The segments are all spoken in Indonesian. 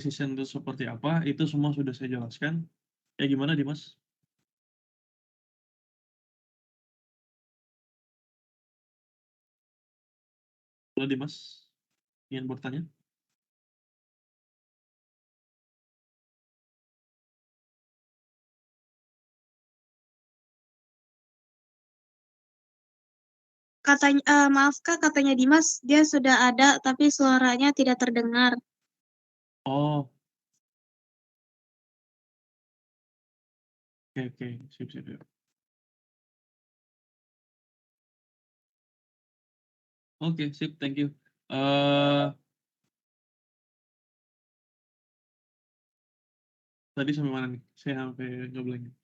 Decision itu seperti apa, itu semua sudah saya jelaskan. Ya gimana Dimas? Halo Dimas, ingin bertanya? Katanya, maaf Kak, katanya Dimas, dia sudah ada tapi suaranya tidak terdengar. Oh, oke, sip, sip, sip. Oke, sip, thank you. Tadi sampai mana nih? Saya sampai ngeblank.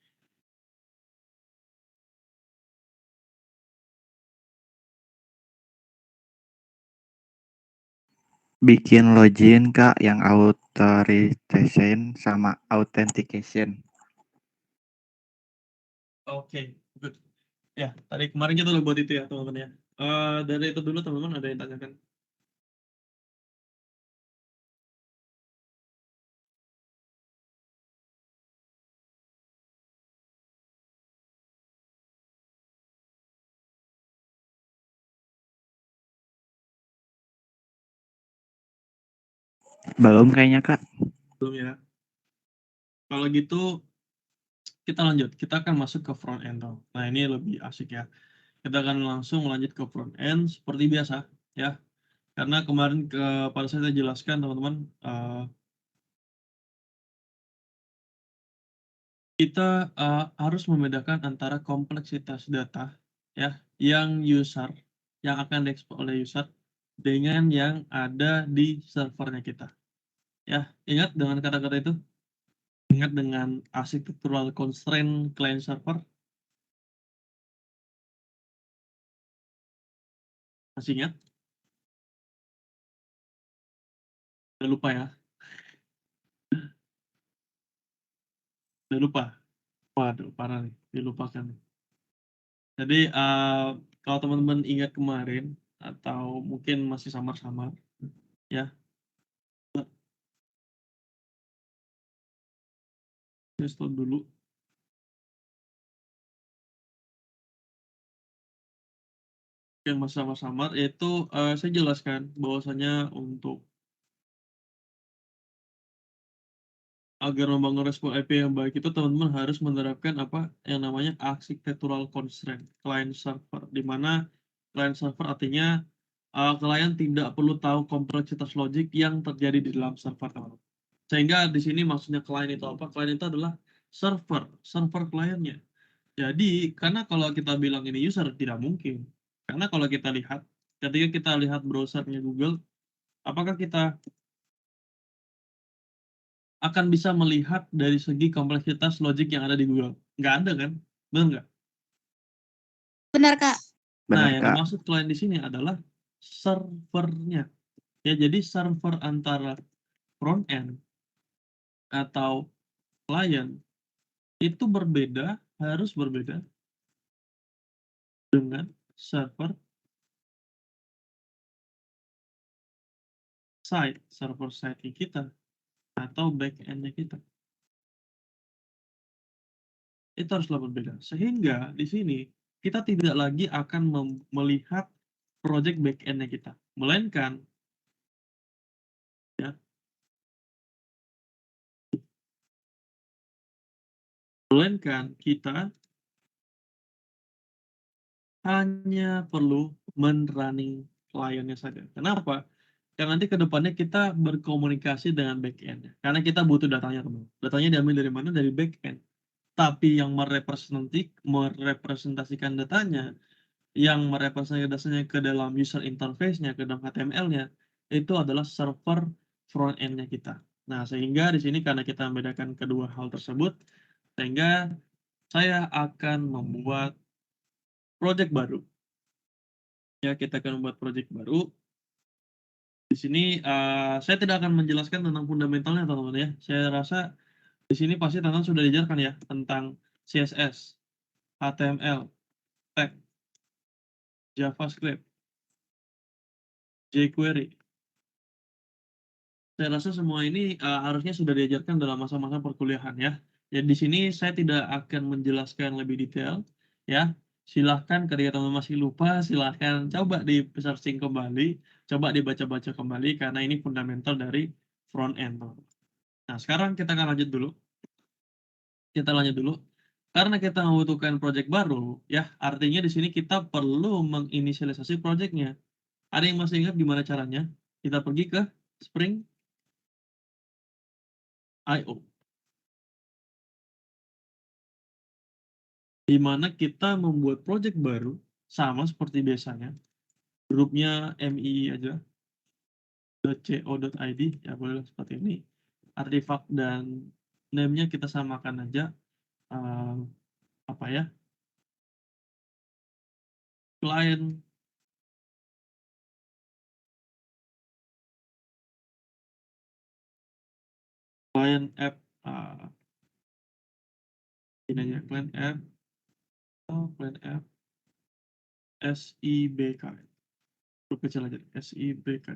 Bikin login Kak yang authorization sama authentication. Oke, good. Ya, tadi kemarin kita udah buat itu ya, teman-teman ya. Dari itu dulu, teman-teman, ada yang tanyakan? Belum kayaknya Kak. Belum ya. Kalau gitu, kita lanjut. Kita akan masuk ke front end. Nah, ini lebih asik ya. Kita akan langsung lanjut ke front end seperti biasa ya. Karena kemarin pada saya jelaskan, teman-teman, kita harus membedakan antara kompleksitas data ya yang akan diekspor oleh user dengan yang ada di servernya kita. Ya, ingat dengan kata-kata itu? Ingat dengan architectural constraint client server? Masih ingat? Udah lupa ya? Udah lupa? Waduh, parah nih, dilupakan. Jadi, kalau teman-teman ingat kemarin, atau mungkin masih samar-samar, ya, saya stop dulu. Yang masih samar-samar, yaitu saya jelaskan bahwasanya untuk agar membangun respon IP yang baik itu teman-teman harus menerapkan apa yang namanya architectural constraint client server, di mana client server artinya klien tidak perlu tahu kompleksitas logik yang terjadi di dalam server teman-teman. Sehingga di sini maksudnya client itu apa? Client itu adalah server kliennya. Jadi karena kalau kita bilang ini user tidak mungkin. Karena kalau kita lihat ketika kita lihat browsernya Google, apakah kita akan bisa melihat dari segi kompleksitas logik yang ada di Google? Nggak ada kan? Benar nggak? Benar Kak. Nah, Benar yang Kak. dimaksud klien di sini adalah servernya. Ya, jadi server antara front end atau klien itu harus berbeda dengan server server side kita atau back end-nya kita. Itu haruslah berbeda. Sehingga di sini kita tidak lagi akan melihat project back end-nya kita, melainkan ya, kita hanya perlu men-running kliennya saja. Kenapa? Karena nanti ke depannya kita berkomunikasi dengan back-end. Karena kita butuh datanya, teman. Datanya diambil dari mana? Dari back-end. Tapi yang merepresentasikan datanya, yang merepresentasikannya ke dalam user interface-nya, ke dalam HTML-nya, itu adalah server front-end-nya kita. Nah, sehingga di sini karena kita membedakan kedua hal tersebut, sehingga saya akan membuat project baru. Ya, kita akan membuat project baru. Di sini saya tidak akan menjelaskan tentang fundamentalnya, teman-teman ya. Saya rasa di sini pasti teman-teman sudah diajarkan ya tentang CSS, HTML, tag, JavaScript, jQuery, Saya rasa semua ini, harusnya sudah diajarkan dalam masa-masa perkuliahan ya. Jadi di sini saya tidak akan menjelaskan lebih detail, ya. Silahkan ketika teman masih lupa, silahkan coba di-searching kembali, coba dibaca-baca kembali karena ini fundamental dari front end, teman. Nah, sekarang kita akan lanjut dulu. Kita lanjut dulu. Karena kita membutuhkan project baru, ya, artinya di sini kita perlu menginisialisasi project-nya. Ada yang masih ingat gimana caranya? Kita pergi ke Spring.io. Di mana kita membuat project baru, sama seperti biasanya, grupnya MII aja, .co.id, ya boleh seperti ini. Artifak dan name-nya kita samakan aja, apa ya, client app, ini aja, client app SIBK, grup kecil aja, SIBK.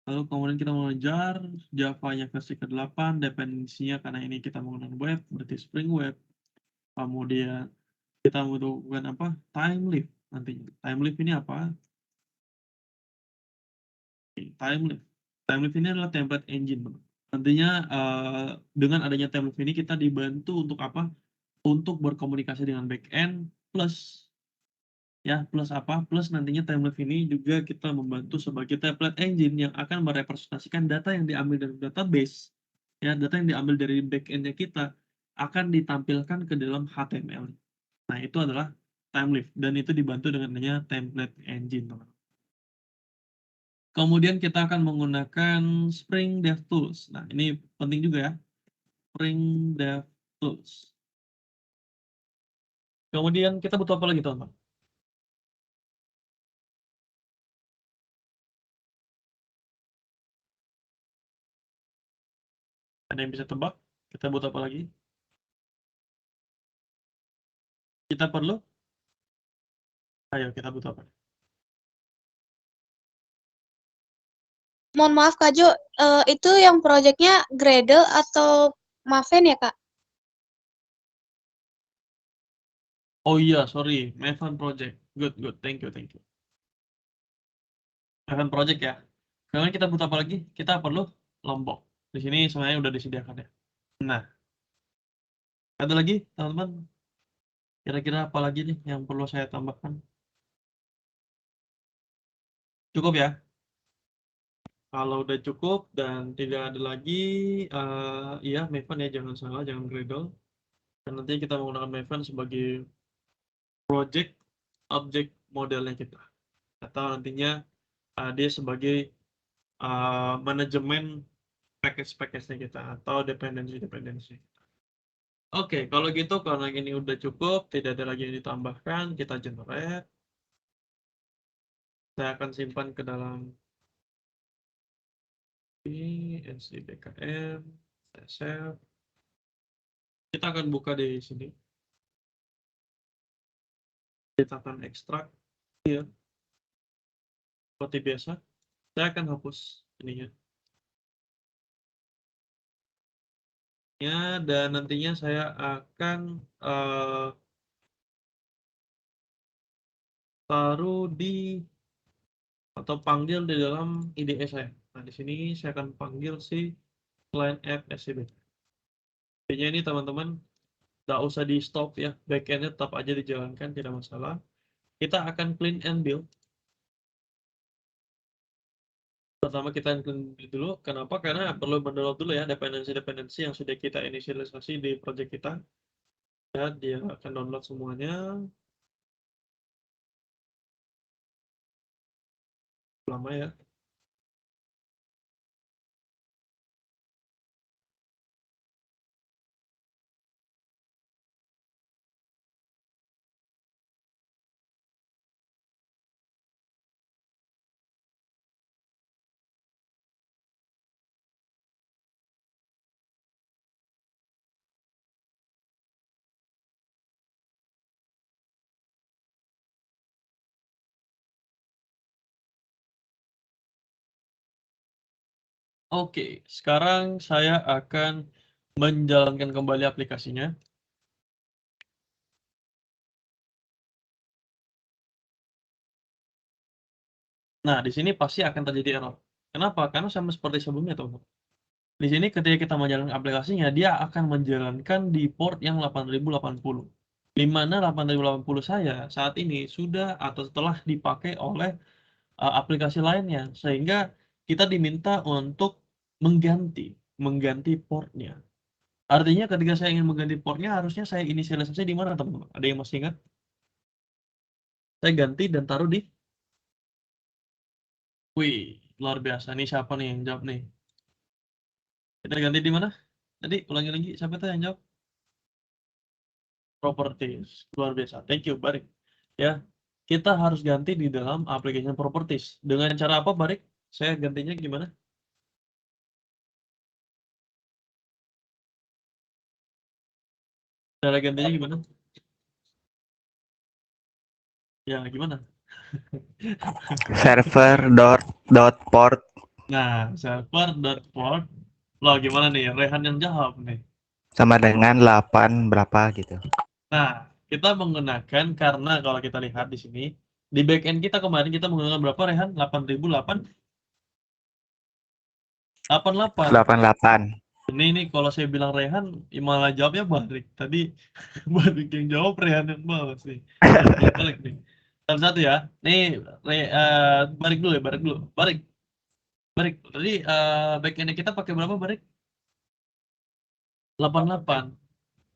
Lalu kemudian kita mengejar Java-nya versi ke-8, dependensinya karena ini kita menggunakan web, berarti Spring Web. Kemudian kita membutuhkan apa? Timelift nantinya. Timelift ini apa? Timelift. Timelift ini adalah template engine, teman. Nantinya dengan adanya template ini kita dibantu untuk apa? Untuk berkomunikasi dengan backend plus ya plus apa? Plus nantinya template ini juga kita membantu sebagai template engine yang akan merepresentasikan data yang diambil dari database, ya data yang diambil dari backend-nya kita akan ditampilkan ke dalam HTML. Nah, itu adalah Timelift dan itu dibantu dengan adanya template engine, teman. Kemudian kita akan menggunakan Spring DevTools. Nah, ini penting juga ya, Spring DevTools. Kemudian kita butuh apa lagi, teman-teman? Ada yang bisa tebak? Kita butuh apa lagi? Kita perlu? Ayo, kita butuh apa? Mohon maaf Kak Jo, itu yang proyeknya Gradle atau Maven ya Kak? Oh iya, sorry, Maven Project. Good, good. Thank you, thank you. Maven Project ya. Kemudian kita butuh apa lagi? Kita perlu Lombok. Di sini sebenarnya udah disediakan ya. Nah, ada lagi, teman-teman? Kira-kira apa lagi nih yang perlu saya tambahkan? Cukup ya? Kalau udah cukup dan tidak ada lagi, iya Maven ya, jangan salah, jangan Gradle. Dan nanti kita menggunakan Maven sebagai project object modelnya kita. Atau nantinya dia sebagai manajemen package-package-nya kita atau dependensi-dependensi. Oke, kalau gitu karena ini udah cukup, tidak ada lagi yang ditambahkan, kita generate. Saya akan simpan ke dalam NCBKM, saya save. Kita akan buka di sini. Kita akan ekstrak, ya, seperti biasa. Saya akan hapus ininya. Ya, dan nantinya saya akan taruh di atau panggil di dalam IDE saya. Nah, di sini saya akan panggil si client app SCB. Intinya ini teman-teman, nggak usah di stop ya, backend-nya tetap aja dijalankan, tidak masalah. Kita akan clean and build. Pertama kita clean build dulu. Kenapa? Karena perlu mendownload dulu ya dependensi-dependensi yang sudah kita inisialisasi di project kita. Ya, dia akan download semuanya. Lama ya. Oke, sekarang saya akan menjalankan kembali aplikasinya. Nah, di sini pasti akan terjadi error. Kenapa? Karena sama seperti sebelumnya, teman-teman. Di sini ketika kita menjalankan aplikasinya, dia akan menjalankan di port yang 8080. Di mana 8080 saya saat ini sudah atau telah dipakai oleh aplikasi lainnya, sehingga kita diminta untuk mengganti portnya. Artinya ketika saya ingin mengganti portnya, harusnya saya inisialisasi di mana, teman-teman? Ada yang masih ingat? Saya ganti dan taruh di, wih, luar biasa. Nih siapa nih yang jawab nih? Kita ganti di mana? Tadi ulangi lagi, siapa tuh yang jawab? Properties. Luar biasa. Thank you, Barik. Ya, kita harus ganti di dalam application properties. Dengan cara apa, Barik? Saya gantinya gimana? Cara gantinya gimana? Ya, gimana? Server.port Nah, server.port. Loh, gimana nih? Rehan yang jawab nih. sama dengan 8 berapa gitu. Nah, kita menggunakan karena kalau kita lihat di sini, di backend kita kemarin kita menggunakan berapa, Rehan? 8088. 88. Ini kalau saya bilang Rehan, malah jawabnya Barik. Tadi Barik yang jawab, Rehan yang balas nih. Balik nih. Satu ya. Nih, Barik dulu ya, Barik dulu. Barik. Tadi backend kita pakai berapa, Barik? 88.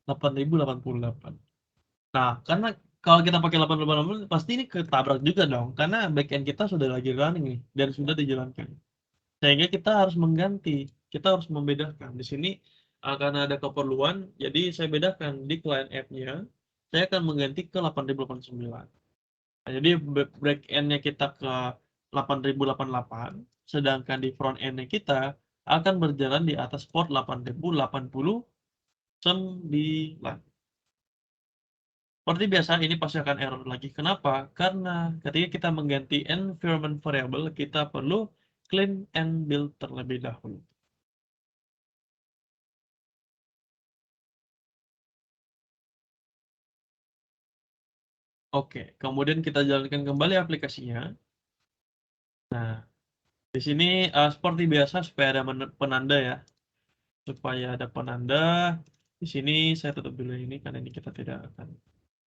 8088. Nah, karena kalau kita pakai 8088, pasti ini ketabrak juga dong. Karena backend kita sudah lagi running nih, dan sudah dijalankan. Sehingga kita harus mengganti, kita harus membedakan. Di sini karena ada keperluan, jadi saya bedakan di client app-nya, saya akan mengganti ke 8089. Nah, jadi back-end-nya kita ke 8088, sedangkan di front end-nya kita akan berjalan di atas port 8089. Seperti biasa, ini pasti akan error lagi. Kenapa? Karena ketika kita mengganti environment variable, kita perlu clean and build terlebih dahulu. Oke, kemudian kita jalankan kembali aplikasinya. Nah, di sini seperti biasa supaya ada penanda ya. Supaya ada penanda, di sini saya tutup dulu ini karena ini kita tidak akan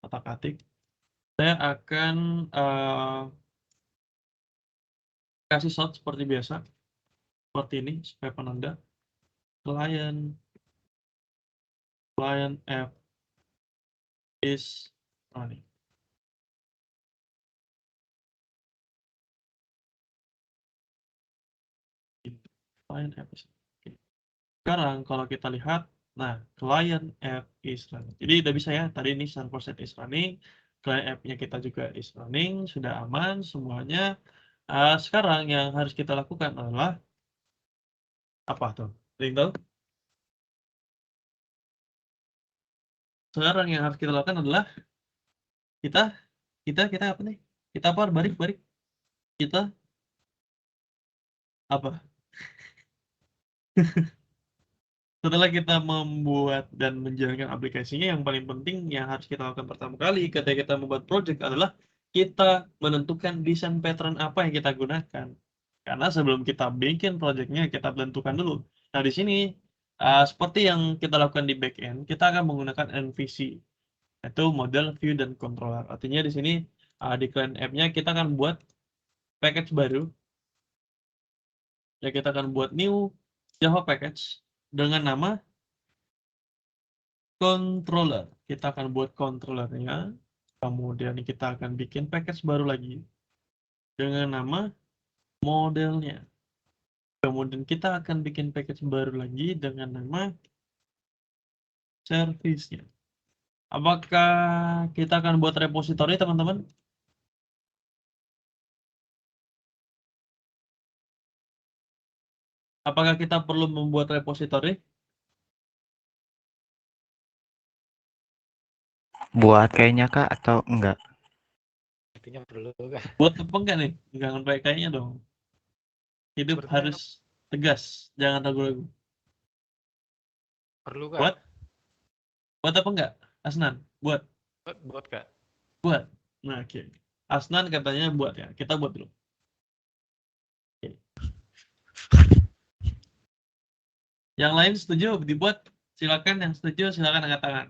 otak-atik. Saya akan kasih shot seperti biasa. Seperti ini supaya penanda. Client app is running. Client app is running. Sekarang kalau kita lihat, nah, client app is running. Jadi udah bisa ya, tadi ini server set is running, client app-nya kita juga is running, sudah aman semuanya. Sekarang yang harus kita lakukan adalah apa tuh? Ada yang tahu? Sekarang yang harus kita lakukan adalah kita apa nih? Kita apa? Barik. Kita apa? Setelah kita membuat dan menjalankan aplikasinya, yang paling penting yang harus kita lakukan pertama kali ketika kita membuat project adalah kita menentukan desain pattern apa yang kita gunakan. Karena sebelum kita bikin projectnya, kita tentukan dulu. Nah, di sini seperti yang kita lakukan di backend, kita akan menggunakan MVC, yaitu model view dan controller. Artinya di sini di client app-nya kita akan buat package baru. Ya, kita akan buat new Java package dengan nama controller. Kita akan buat controllernya. Kemudian kita akan bikin package baru lagi dengan nama modelnya. Kemudian kita akan bikin package baru lagi dengan nama service-nya. Apakah kita akan buat repository, teman-teman? Apakah kita perlu membuat repository? Buat kayaknya Kak atau enggak? Artinya perlu kan? Buat apa enggak nih? Jangan pakai kayaknya dong. Hidup Sepertinya harus Tegas, jangan ragu-ragu. Perlu Kak? Buat? Buat apa enggak? Asnan, buat? Buat Kak. Buat. Nah, oke. Asnan katanya buat ya. Kita buat dulu. Oke. Yang lain setuju dibuat? Silakan yang setuju silakan angkat tangan.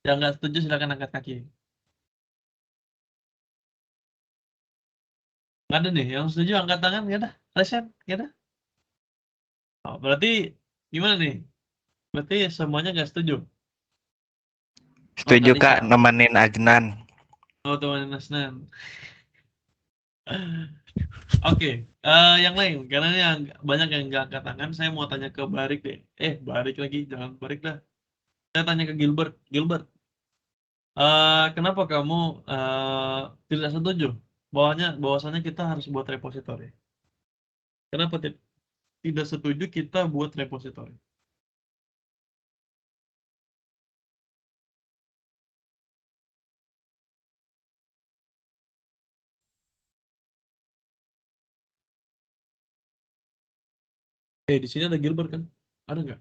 Yang nggak setuju silakan angkat kaki. Nggak ada nih. Yang setuju angkat tangan nggak ada. Reset nggak ada. Oh, berarti gimana nih? Berarti semuanya nggak setuju. Setuju tadi Kak, siapa? nemenin Adnan. Oh, teman Asnan. Oke, yang lain karena yang banyak yang nggak angkat tangan, saya mau tanya ke Barik deh. Barik lagi, jangan Barik dah. Saya tanya ke Gilbert. Gilbert, kenapa kamu tidak setuju bahwasanya kita harus buat repository? Kenapa tidak setuju kita buat repository? Di sini ada Gilbert kan? Ada nggak?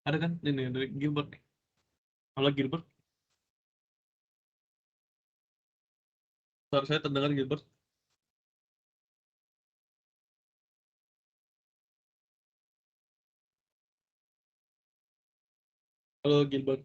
Ada kan? Ini dari Gilbert. Halo Gilbert, suara saya terdengar Gilbert. Halo Gilbert.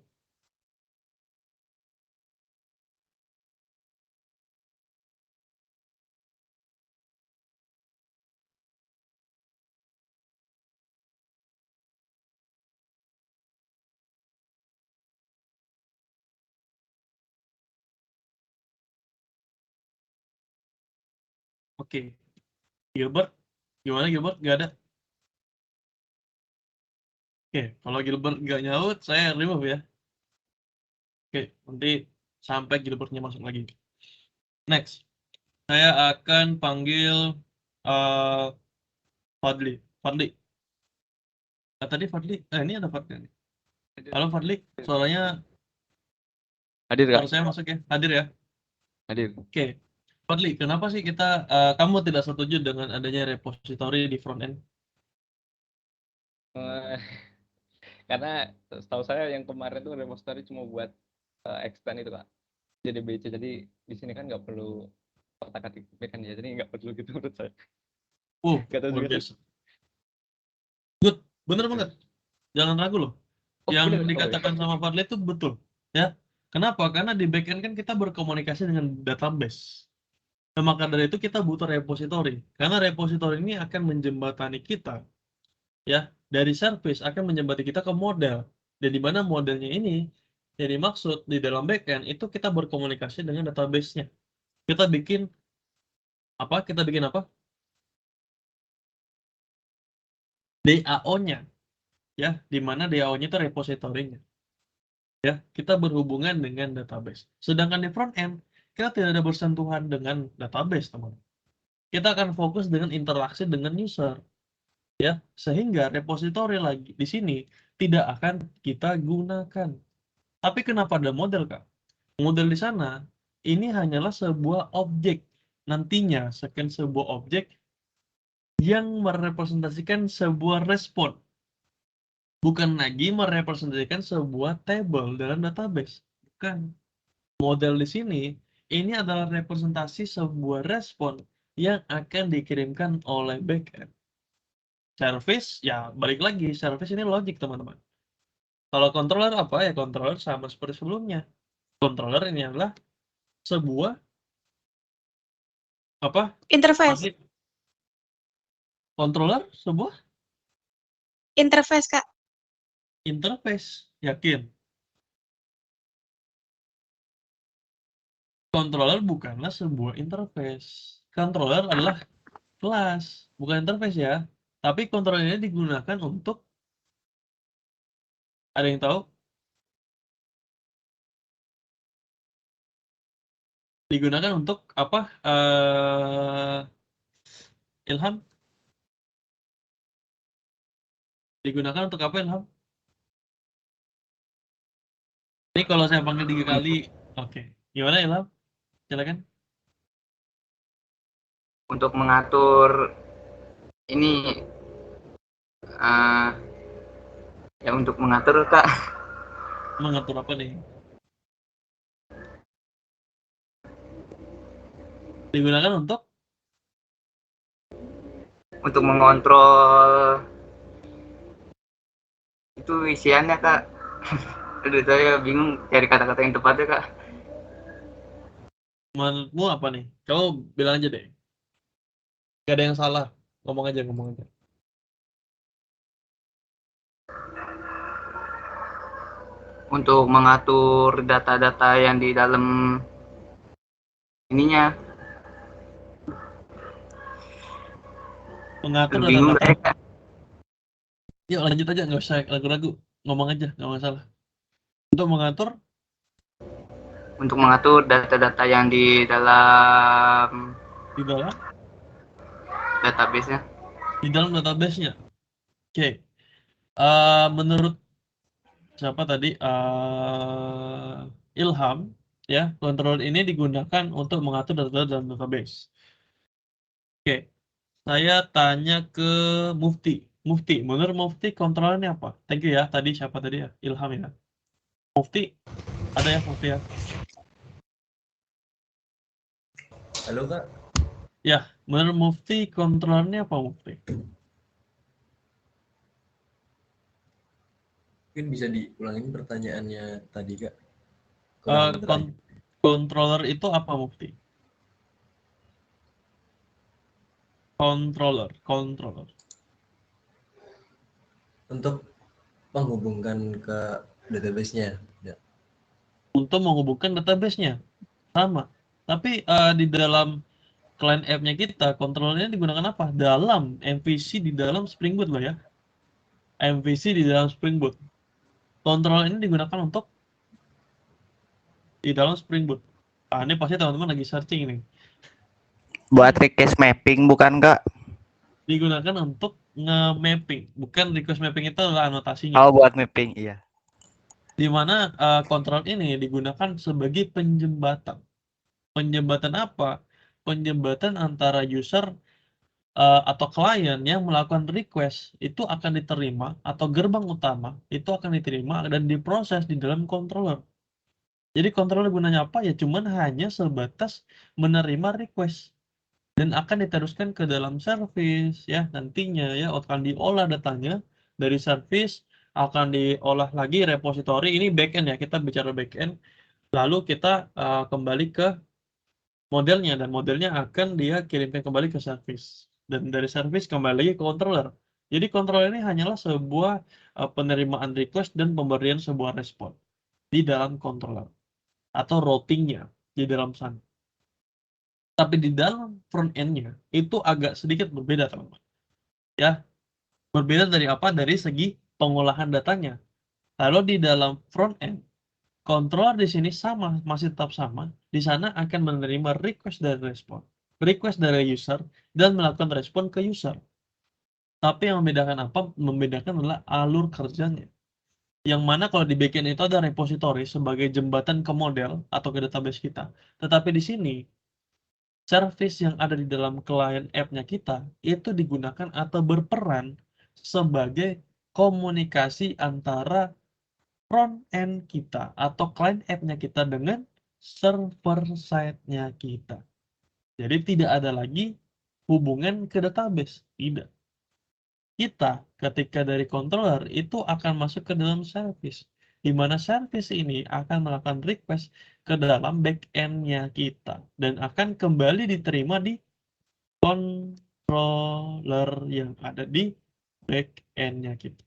Oke, Gilbert, gimana Gilbert? Nggak ada. Oke, kalau Gilbert nggak nyaut, saya remove ya. Oke, nanti sampai Gilbertnya masuk lagi. Next, saya akan panggil eh Fadli. Fadli. Tadi Fadli, ini ada Fadli nih. Halo Fadli, suaranya, Hadir suara Kak, saya masuk ya? Hadir ya? hadir. Oke, Fadli, kenapa sih kamu tidak setuju dengan adanya repository di front end? Eh, Karena setahu saya yang kemarin tuh repository cuma buat extend itu Kak. Jadi BC, jadi di sini kan nggak perlu otak-atik kan ya, jadi nggak perlu gitu menurut saya. Nggak tahu Luar juga sih. biasa. Good, bener banget. Jangan ragu loh. Oh, Yang bener. Oh, dikatakan iya. sama Fadli itu betul. Ya, kenapa? Karena di backend kan kita berkomunikasi dengan database. Nah, maka dari itu kita butuh repository. Karena repository ini akan menjembatani kita, ya, dari service akan menjembatani kita ke model. Dan di mana modelnya ini yang dimaksud di dalam backend itu kita berkomunikasi dengan database-nya. Kita bikin apa? Kita bikin apa? DAO-nya, ya, di mana DAO-nya itu repository-nya. Ya, kita berhubungan dengan database. Sedangkan di front end, kita tidak ada bersentuhan dengan database, teman. Kita akan fokus dengan interaksi dengan user, ya, sehingga repository lagi di sini tidak akan kita gunakan. Tapi kenapa ada model, Kak? Model di sana ini hanyalah sebuah objek. Nantinya sekian sebuah objek yang merepresentasikan sebuah respon, bukan lagi merepresentasikan sebuah table dalam database. Bukan. Model di sini ini adalah representasi sebuah respon yang akan dikirimkan oleh backend. Service, ya balik lagi, service ini logic teman-teman. Kalau controller apa ya, controller sama seperti sebelumnya. Controller ini adalah sebuah apa? Interface. Controller sebuah Interface, Kak. interface, yakin. Controller bukanlah sebuah interface. Controller adalah kelas, bukan interface ya. Tapi controller ini digunakan untuk, ada yang tahu? Digunakan untuk apa? Ilham? Digunakan untuk apa, Ilham? Ini kalau saya panggil 3 kali, oke. Gimana, Ilham? Silakan. Untuk mengatur ini Ya untuk mengatur Kak, Mengatur apa nih? Digunakan untuk mengontrol itu isiannya Kak. Aduh saya bingung cari kata-kata yang tepat ya Kak. menurutmu apa nih? Kau bilang aja deh. Gak ada yang salah. Ngomong aja. Untuk mengatur data-data yang di dalam ininya. Mengatur Aduh, bingung data-data. saya Kak. Yuk lanjut aja, nggak usah ragu-ragu. Ngomong aja, nggak masalah. Untuk mengatur Untuk mengatur data-data yang di dalam di dalam database-nya. database-nya. Oke. Menurut siapa tadi? Ilham, ya, kontrol ini digunakan untuk mengatur data dalam database. Oke. Saya tanya ke Mufti. Mufti, menurut Mufti kontrolnya apa? Thank you ya. Tadi siapa tadi ya? Ilham ya. Mufti, ada ya Mufti ya? Halo Kak, Ya, menurut Mufti kontrolnya apa Mufti? mungkin bisa diulangin pertanyaannya tadi Kak. Eh, Kurang terakhir. controller itu apa Mufti? Controller. Untuk menghubungkan ke database-nya. Ya. Untuk menghubungkan database-nya. Sama. Tapi di dalam client app-nya kita, controllernya digunakan apa? Dalam MVC di dalam Spring Boot loh ya. MVC di dalam Spring Boot. Controller ini digunakan untuk di dalam Spring Boot. Ini pasti teman-teman lagi searching ini. Buat request mapping bukan Kak? Digunakan untuk nge-mapping. Bukan request mapping, itu adalah anotasinya. Oh, buat mapping, iya. Di mana kontrol ini digunakan sebagai penjembatan. Penjembatan apa? Penjembatan antara user atau klien yang melakukan request itu akan diterima, atau gerbang utama itu akan diterima dan diproses di dalam controller. Jadi controller gunanya apa? Ya cuman hanya sebatas menerima request dan akan diteruskan ke dalam service ya, nantinya ya akan diolah datanya dari service, akan diolah lagi repository. Ini backend ya, kita bicara backend. Lalu kita kembali ke modelnya, dan modelnya akan dia kirimkan kembali ke service, dan dari service kembali lagi ke controller. Jadi controller ini hanyalah sebuah penerimaan request dan pemberian sebuah respon di dalam controller atau routingnya di dalam sana. Tapi di dalam front end-nya itu agak sedikit berbeda teman-teman. Ya, berbeda dari apa? Dari segi pengolahan datanya. Lalu di dalam front end, controller di sini sama, masih tetap sama. Di sana akan menerima request dari respon, request dari user, dan melakukan respon ke user. Tapi yang membedakan apa? Membedakan adalah alur kerjanya. Yang mana kalau di backend itu ada repository sebagai jembatan ke model atau ke database kita. Tetapi di sini, service yang ada di dalam client app-nya kita itu digunakan atau berperan sebagai komunikasi antara front end kita atau client app-nya kita dengan server side-nya kita. Jadi tidak ada lagi hubungan ke database, tidak. Kita ketika dari controller itu akan masuk ke dalam service, di mana service ini akan melakukan request ke dalam back-end-nya kita dan akan kembali diterima di controller yang ada di back-end-nya kita.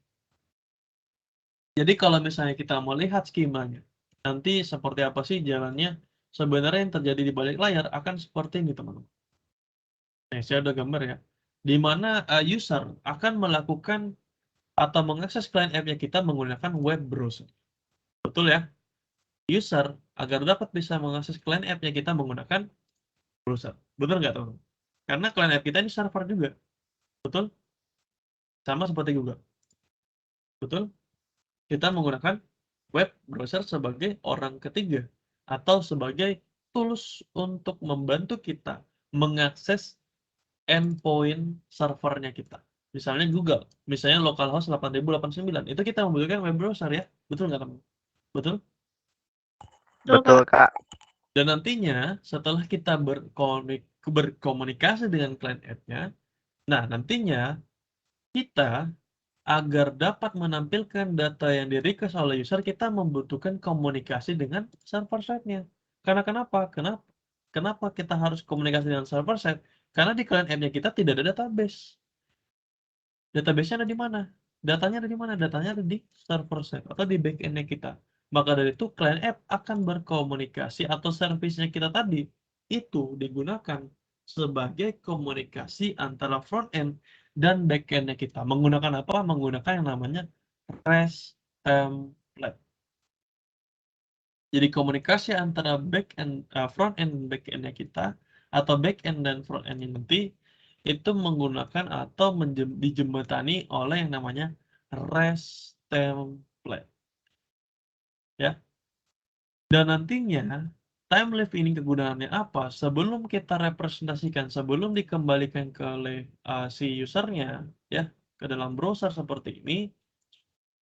Jadi kalau misalnya kita mau lihat skemanya, nanti seperti apa sih jalannya, sebenarnya yang terjadi di balik layar akan seperti ini teman-teman. Nah, saya udah gambar ya. Di mana user akan melakukan atau mengakses client app-nya kita menggunakan web browser. Betul ya? User agar dapat bisa mengakses client app-nya kita menggunakan browser. Betul nggak teman-teman? Karena client app kita ini server juga. Betul? Sama seperti Google. Betul? Kita menggunakan web browser sebagai orang ketiga atau sebagai tools untuk membantu kita mengakses endpoint servernya kita. Misalnya Google, misalnya localhost 8089, itu kita membutuhkan web browser ya, betul nggak teman? Betul? Betul, Betul, Kak. Kak. Dan nantinya setelah kita berkomunikasi dengan client app-nya, nah nantinya kita agar dapat menampilkan data yang di-request oleh user, kita membutuhkan komunikasi dengan server side-nya. Karena kenapa? Kenapa kita harus komunikasi dengan server side? Karena di client app-nya kita tidak ada database. Database-nya ada di mana? Datanya ada di mana? Datanya ada di server side atau di back-end-nya kita. Maka dari itu client app akan berkomunikasi atau service-nya kita tadi itu digunakan sebagai komunikasi antara front end dan back end-nya kita. Menggunakan apa? Menggunakan yang namanya REST template. Jadi komunikasi antara front end dan back end-nya kita atau back end dan front end-nya nanti itu menggunakan atau dijembatani oleh yang namanya REST template. Ya. Dan nantinya timelift ini kegunaannya apa? Sebelum kita representasikan, sebelum dikembalikan ke si usernya ya ke dalam browser seperti ini,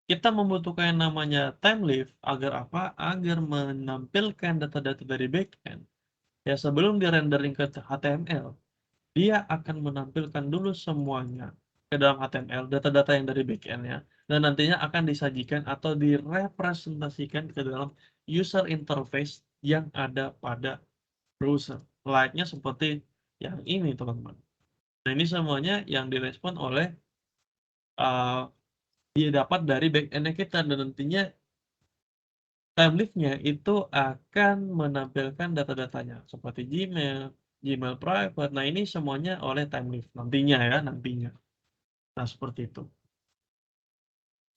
kita membutuhkan yang namanya timelift agar apa? Agar menampilkan data-data dari backend. Ya sebelum di-rendering ke HTML, dia akan menampilkan dulu semuanya ke dalam HTML, data-data yang dari backend-nya, dan nantinya akan disajikan atau direpresentasikan ke dalam user interface yang ada pada browser. Like-nya seperti yang ini, teman-teman. Nah, ini semuanya yang direspon oleh dia dapat dari backend-nya kita, dan nantinya timelift-nya itu akan menampilkan data-datanya seperti Gmail, Gmail private. Nah, ini semuanya oleh timelift nantinya ya, nantinya. Nah, seperti itu.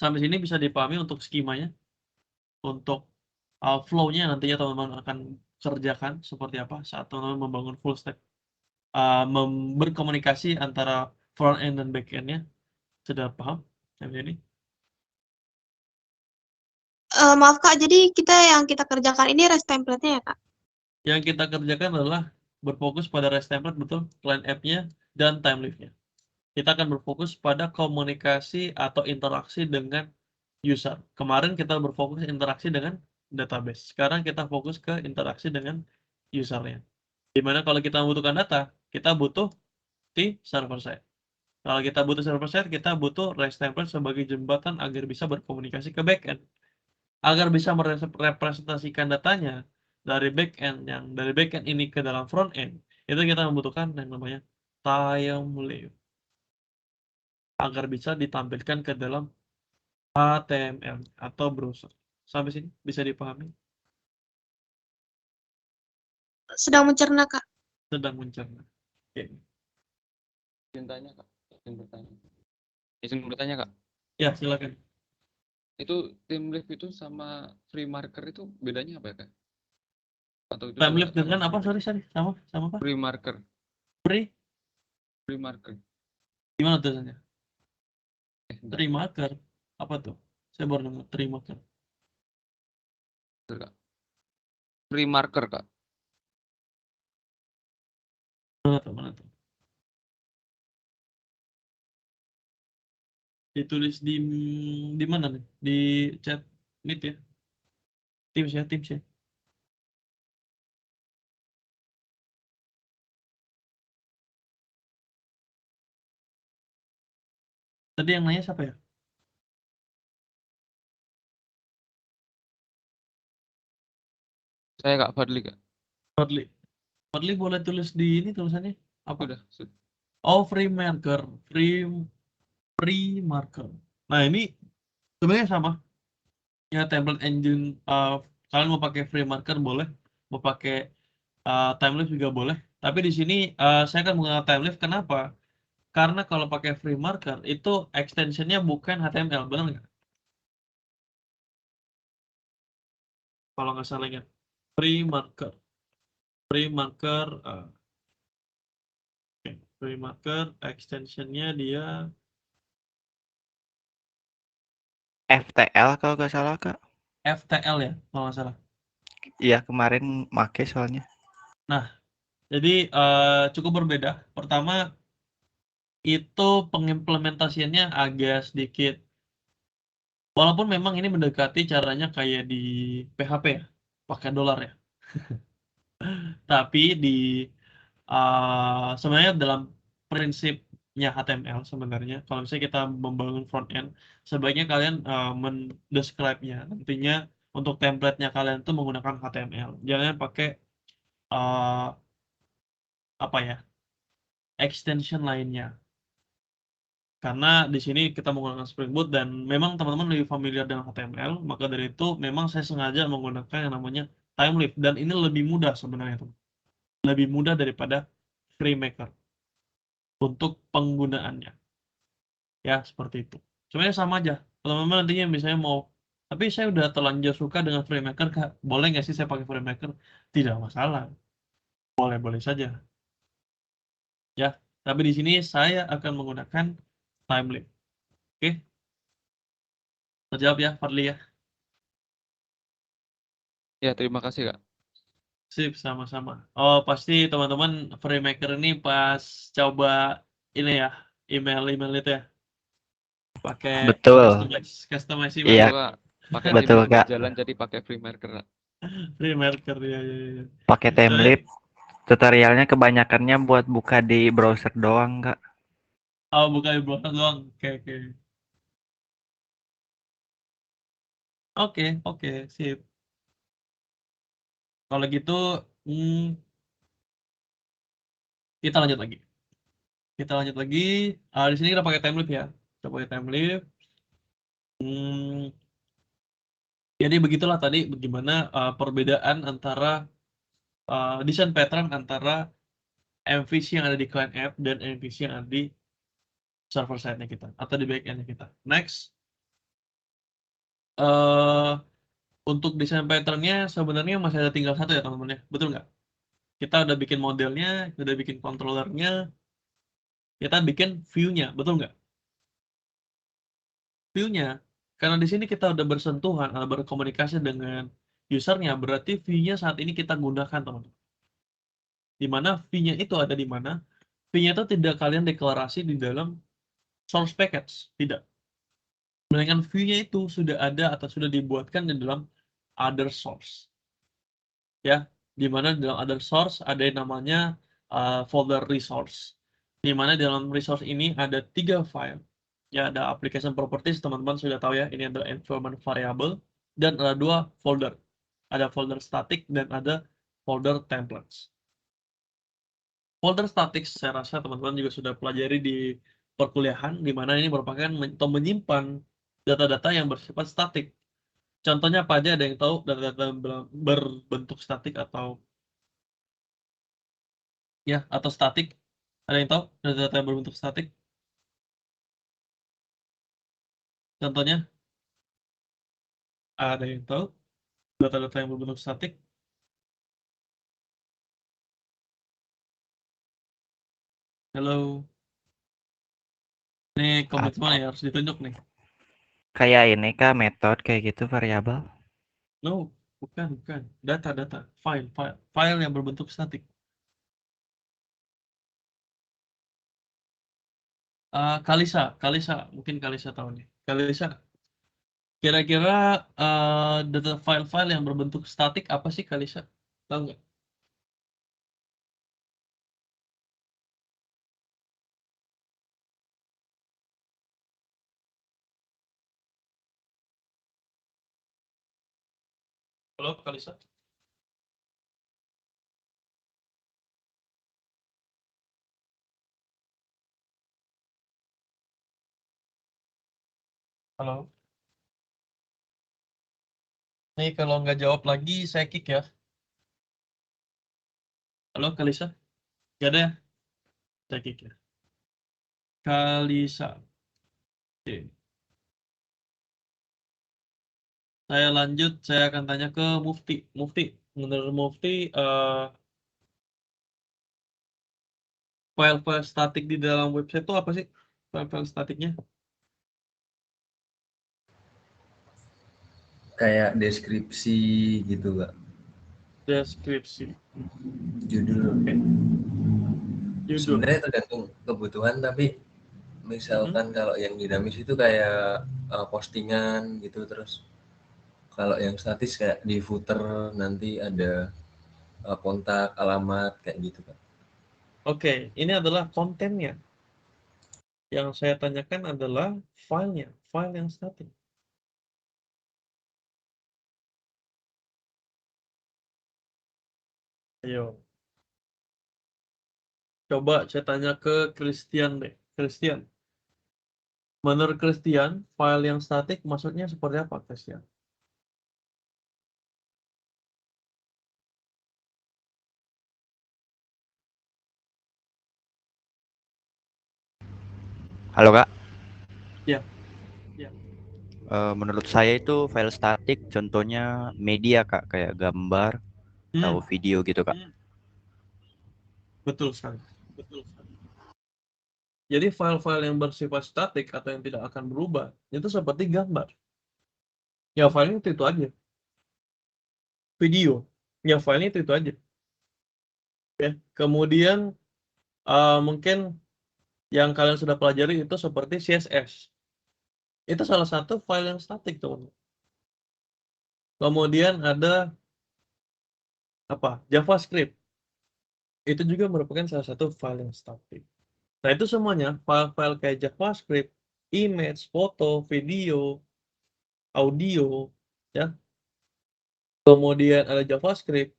Sampai sini bisa dipahami untuk skemanya, untuk flow-nya nantinya teman-teman akan kerjakan seperti apa saat teman-teman membangun full stack, berkomunikasi antara front end dan back end-nya. Sudah paham sampai ini? Maaf, Kak, jadi yang kita kerjakan ini REST template-nya ya, Kak? Yang kita kerjakan adalah berfokus pada REST template, betul, client app-nya dan timelift-nya. Kita akan berfokus pada komunikasi atau interaksi dengan user. Kemarin kita berfokus interaksi dengan database. Sekarang kita fokus ke interaksi dengan usernya. Dimana kalau kita membutuhkan data, kita butuh di server side. Kalau kita butuh server side, kita butuh REST template sebagai jembatan agar bisa berkomunikasi ke backend. Agar bisa merepresentasikan datanya dari backend ini ke dalam front end, itu kita membutuhkan yang namanya timelift agar bisa ditampilkan ke dalam HTML atau browser. Sampai sini bisa dipahami? Sedang mencerna, Kak. Sedang mencerna. Oke. Izin tanya, Kak. Izin bertanya, Kak. Ya, silakan. Itu timelift itu sama free marker itu bedanya apa ya, Kak? Atau itu Timelift sama? dengan apa? Sorry. Sama apa? Free marker. Free Marker. gimana tulisannya? Bentar, Tree marker. Apa tuh? Saya baru dengar tree marker. Kak. Free marker, Kak. Mana tuh? Ditulis di mana nih? Di chat Meet ya? Teams ya. Tadi yang nanya siapa ya? Saya, Kak, Fadli, Kak. Fadli boleh tulis di ini tulisannya apa? Sudah. Oh, free marker. Free marker. Nah, ini sebenarnya sama. Ya, template engine, kalian mau pakai free marker boleh, mau pakai timelift juga boleh. Tapi di sini saya akan menggunakan timelift. Kenapa? Karena kalau pakai free marker itu extensionnya bukan HTML, benar nggak? Kalau nggak salah ingat. Free marker, free marker extensionnya dia FTL kalau nggak salah, Kak. FTL ya, kalau nggak salah. Iya, kemarin make soalnya. Nah, jadi cukup berbeda. Pertama, itu pengimplementasiannya agak sedikit, walaupun memang ini mendekati caranya kayak di PHP ya, pakai dolar ya. Tapi sebenarnya dalam prinsipnya HTML sebenarnya, kalau misalnya kita membangun front end, sebaiknya kalian mendescribe-nya. Nantinya untuk template-nya kalian tuh menggunakan HTML. Jangan pakai uh, apa ya, extension lainnya. Karena di sini kita menggunakan Spring Boot dan memang teman-teman lebih familiar dengan HTML, maka dari itu memang saya sengaja menggunakan yang namanya Thymeleaf dan ini lebih mudah sebenarnya, teman. Lebih mudah daripada FreeMaker untuk penggunaannya. Ya, seperti itu. Sebenarnya sama aja. Teman-teman nantinya misalnya mau, tapi saya udah terlanjur suka dengan FreeMaker, Kak. Boleh nggak sih saya pakai FreeMaker? Tidak masalah. Boleh-boleh saja. Ya, tapi di sini saya akan menggunakan Thymeleaf. Oke? Terjawab ya, Fadli ya. Ya, terima kasih, Kak. Sip, sama-sama. Oh, pasti teman-teman FreeMaker ini pas coba ini ya, email itu ya. Pakai Betul. customize email. Iya. Betul, Kak. Pakai Betul, tim Kak. jalan jadi pakai FreeMaker, Kak. FreeMaker ya. Pakai template. Tutorialnya kebanyakannya buat buka di browser doang, Kak. Oh, bukan di browser doang. Oke, sip. Kalau gitu, kita lanjut lagi. Di sini kita pakai Thymeleaf ya. Kita pakai Thymeleaf. Jadi begitulah tadi bagaimana perbedaan antara desain pattern antara MVC yang ada di client app dan MVC yang ada di server side-nya kita atau di backend-nya kita. Next, untuk desain pattern-nya sebenarnya masih ada tinggal satu ya teman-teman ya, betul nggak? Kita udah bikin modelnya, kita udah bikin controller-nya, kita bikin view-nya, betul nggak? View-nya, karena di sini kita udah bersentuhan, berkomunikasi dengan user-nya, berarti view-nya saat ini kita gunakan teman-teman. Di mana view-nya itu ada di mana? View-nya itu tidak kalian deklarasi di dalam source package, tidak. Melainkan view-nya itu sudah ada atau sudah dibuatkan di dalam other source. Ya, di mana di dalam other source ada yang namanya folder resource. Di mana di dalam resource ini ada 3 file. Ya, ada application properties, teman-teman sudah tahu ya, ini ada environment variable dan ada 2 folder. Ada folder static dan ada folder templates. Folder static saya rasa teman-teman juga sudah pelajari di perkuliahan, di mana ini merupakan menyimpan data-data yang bersifat statik. Contohnya apa aja, ada yang tahu data-data berbentuk statik atau statik? Ada yang tahu data-data yang berbentuk statik? Contohnya ada yang tahu data-data yang berbentuk statik? Halo. Ini komitmen ya harus ditunjuk nih. Kayak ini, Kak, metode kayak gitu, variabel. No, bukan. Data, file yang berbentuk statik. Kalisa, mungkin Kalisa tahu nih. Kalisa, kira-kira data file-file yang berbentuk statik apa sih Kalisa? Tahu nggak? Halo Kalisa? Halo? Nih kalau nggak jawab lagi saya kick ya. Halo Kalisa? Gak ada ya? Saya kick ya. Kalisa. Oke. Saya lanjut, saya akan tanya ke Mufti. Mufti, menurut Mufti, file-file statik di dalam website itu apa sih? File-file statiknya? Kayak deskripsi gitu, Kak. Deskripsi. Judul. Sebenarnya tergantung kebutuhan, tapi misalkan kalau yang dinamis itu kayak postingan gitu, terus kalau yang statis kayak di footer nanti ada kontak, alamat kayak gitu kan. Oke, ini adalah kontennya. Yang saya tanyakan adalah filenya, file yang statik. Ayo. Coba saya tanya ke Christian deh. Christian. Menurut Christian, file yang statik maksudnya seperti apa, Christian? Halo Kak. Ya. Menurut saya itu file statik contohnya media Kak, kayak gambar atau video gitu Kak. Betul sekali. Jadi file-file yang bersifat statik atau yang tidak akan berubah, itu seperti gambar. Ya filenya itu aja. Video, ya filenya itu aja. Ya. Kemudian mungkin yang kalian sudah pelajari itu seperti CSS. Itu salah satu file yang statik, teman-teman. Kemudian ada JavaScript. Itu juga merupakan salah satu file yang statik. Nah, itu semuanya file-file kayak JavaScript, image, foto, video, audio, ya. Kemudian ada JavaScript,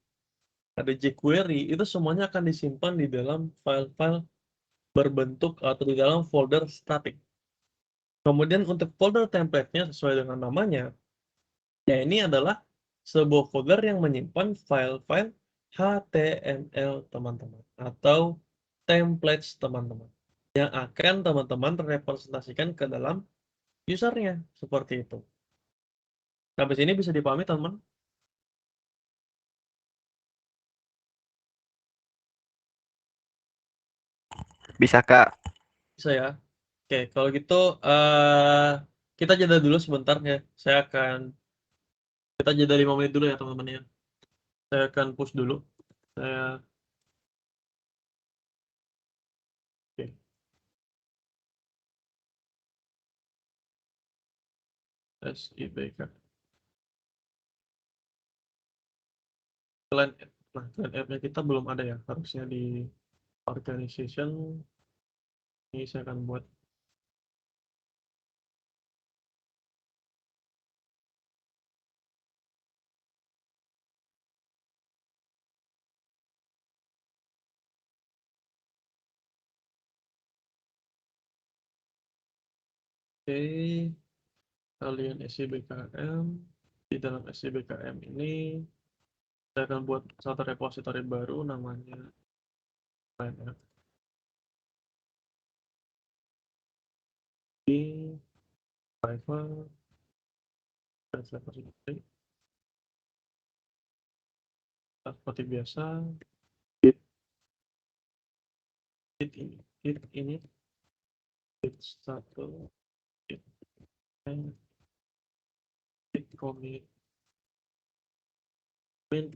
ada jQuery, itu semuanya akan disimpan di dalam file-file berbentuk atau di dalam folder statik. Kemudian untuk folder template-nya sesuai dengan namanya, ya ini adalah sebuah folder yang menyimpan file-file HTML teman-teman atau templates teman-teman yang akan teman-teman representasikan ke dalam usernya seperti itu. Sampai sini bisa dipahami teman-teman? Bisa Kak. Bisa ya. Oke, kalau gitu kita jeda dulu sebentar ya. Kita jeda 5 menit dulu ya teman-teman ya. Saya akan push dulu. Saya oke. SIBK. Client app. Nah, client app-nya kita belum ada ya. Harusnya di organization. Ini saya akan buat. Oke, kalian SIBKM. Di dalam SIBKM ini saya akan buat satu repository baru namanya client app. Di private repository. Seperti biasa, git ini, git 1, git end, git commit, min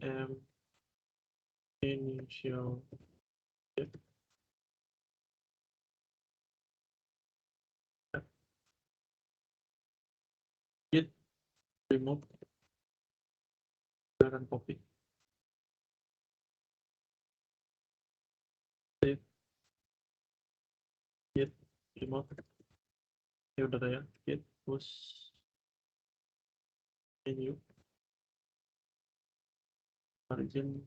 initial, git remove, dan copy, save, git remove, ini udah ada ya, git push menu, origin,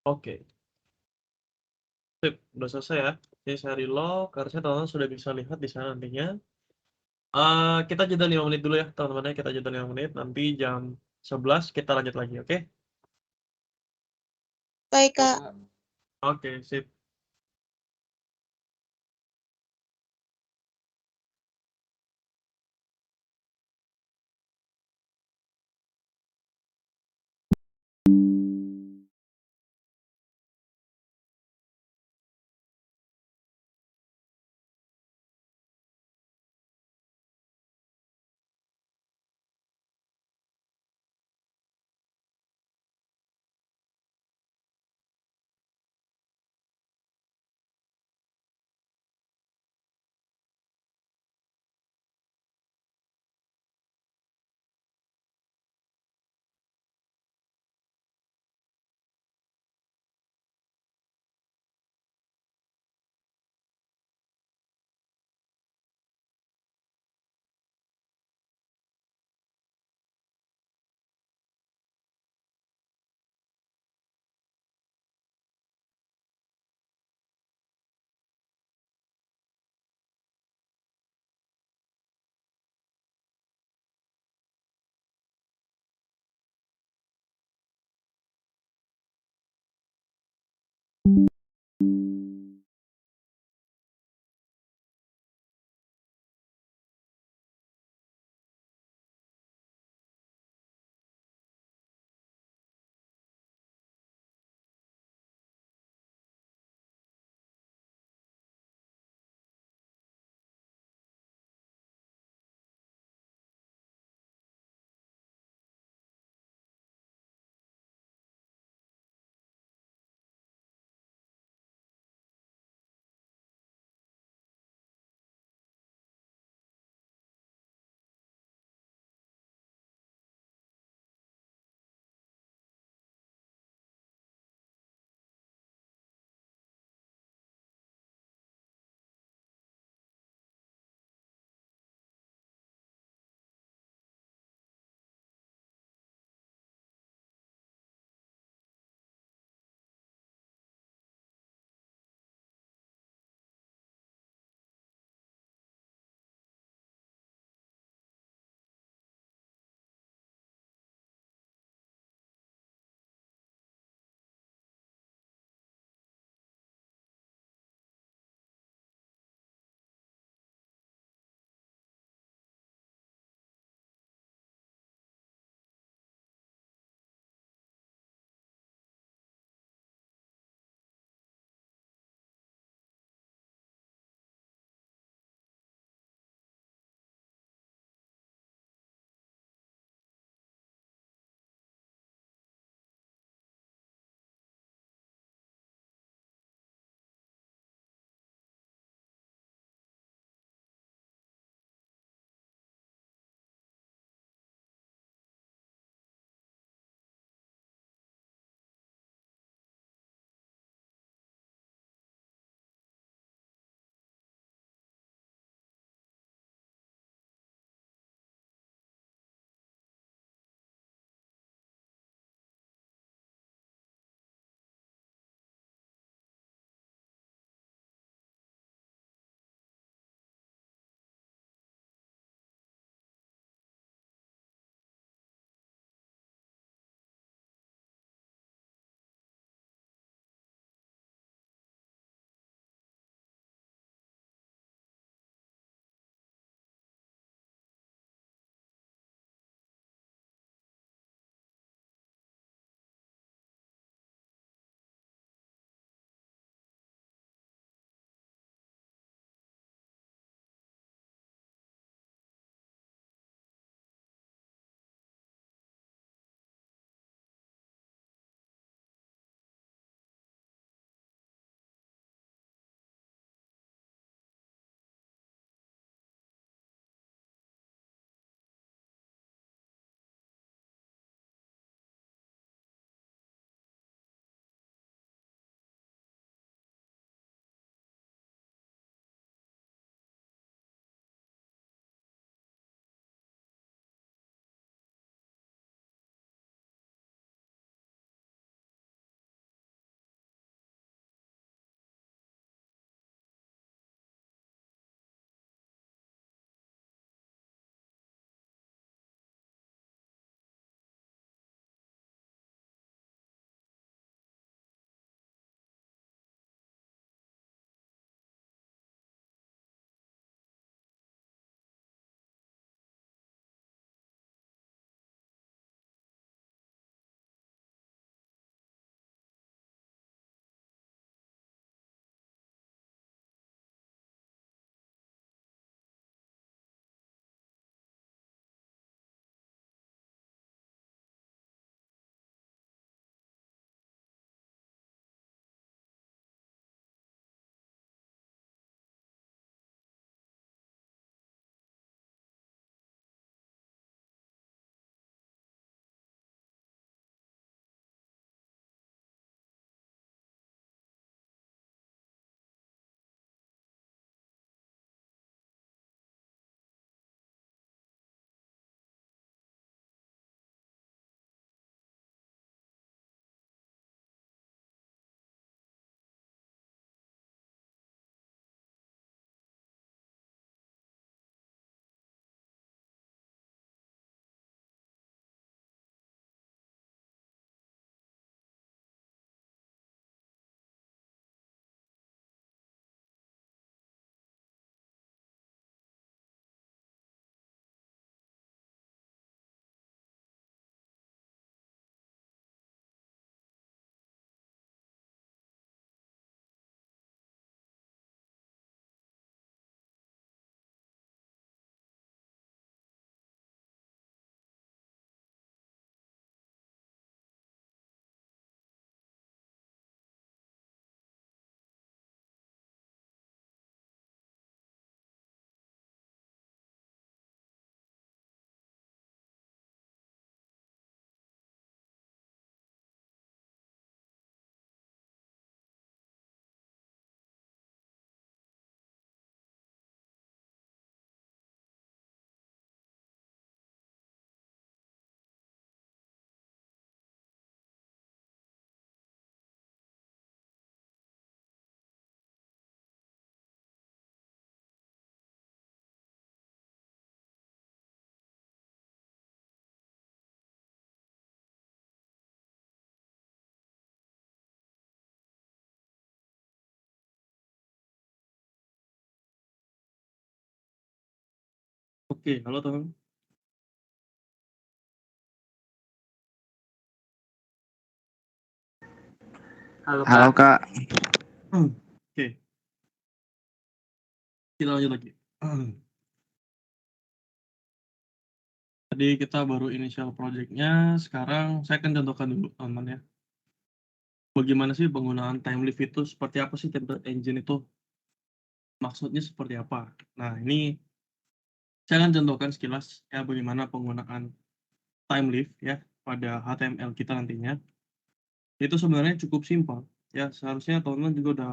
oke, sip, udah selesai ya. Jadi saya reload, harusnya teman-teman sudah bisa lihat di sana nantinya. Kita jeda 5 menit dulu ya teman-teman ya, kita jeda 5 menit, nanti jam 11 kita lanjut lagi, oke? Baik, Kak. Oke, sip. Oke, halo teman. Halo Halo Kak. Kak. Oke, kita lanjut lagi. Tadi kita baru initial project-nya, sekarang saya akan contohkan dulu teman ya. Bagaimana sih penggunaan time lift itu, seperti apa sih template engine itu, maksudnya seperti apa. Nah, ini saya akan contohkan sekilas ya bagaimana penggunaan time lift ya pada HTML kita nantinya. Itu sebenarnya cukup simpel ya, seharusnya teman-teman juga udah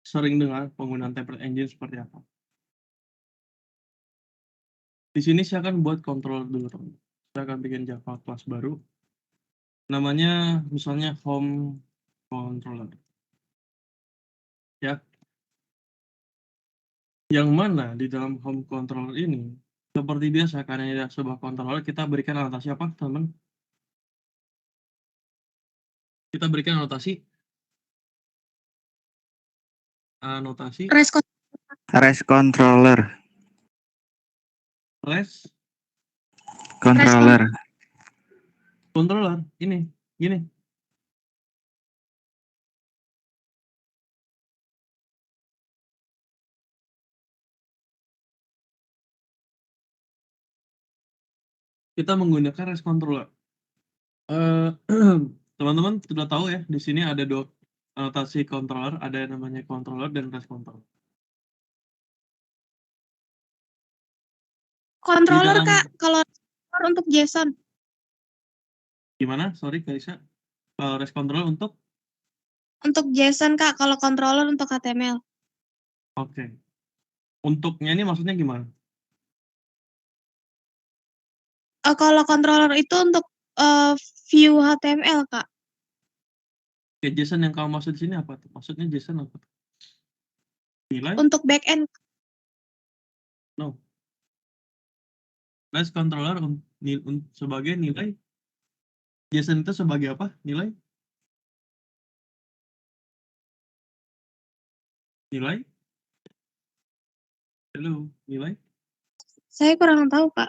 sering dengar penggunaan template engine seperti apa. Di sini saya akan buat controller dulu teman. Saya akan bikin Java class baru, namanya misalnya home controller ya, yang mana di dalam home controller ini seperti biasa karena ini adalah sebuah controller, kita berikan anotasi apa teman? Kita berikan anotasi Respon Res controller. res Controller. controller ini gini. Kita menggunakan res controller. Teman-teman sudah tahu ya, di sini ada dua anotasi controller, ada yang namanya controller dan res controller. controller dalam- Kak, kalau untuk JSON. Gimana? Sorry Kalisa. Kalau res controller untuk Untuk JSON Kak, kalau controller untuk HTML. oke. Untuknya ini maksudnya gimana? Kalau controller itu untuk view HTML Kak. Ya, JSON yang kamu maksud di sini apa tuh? Maksudnya JSON apa tuh? Nilai? Untuk backend. No. Res controller sebagai nilai. JSON itu sebagai apa? Nilai? Nilai? Halo, nilai? Saya kurang tahu Kak.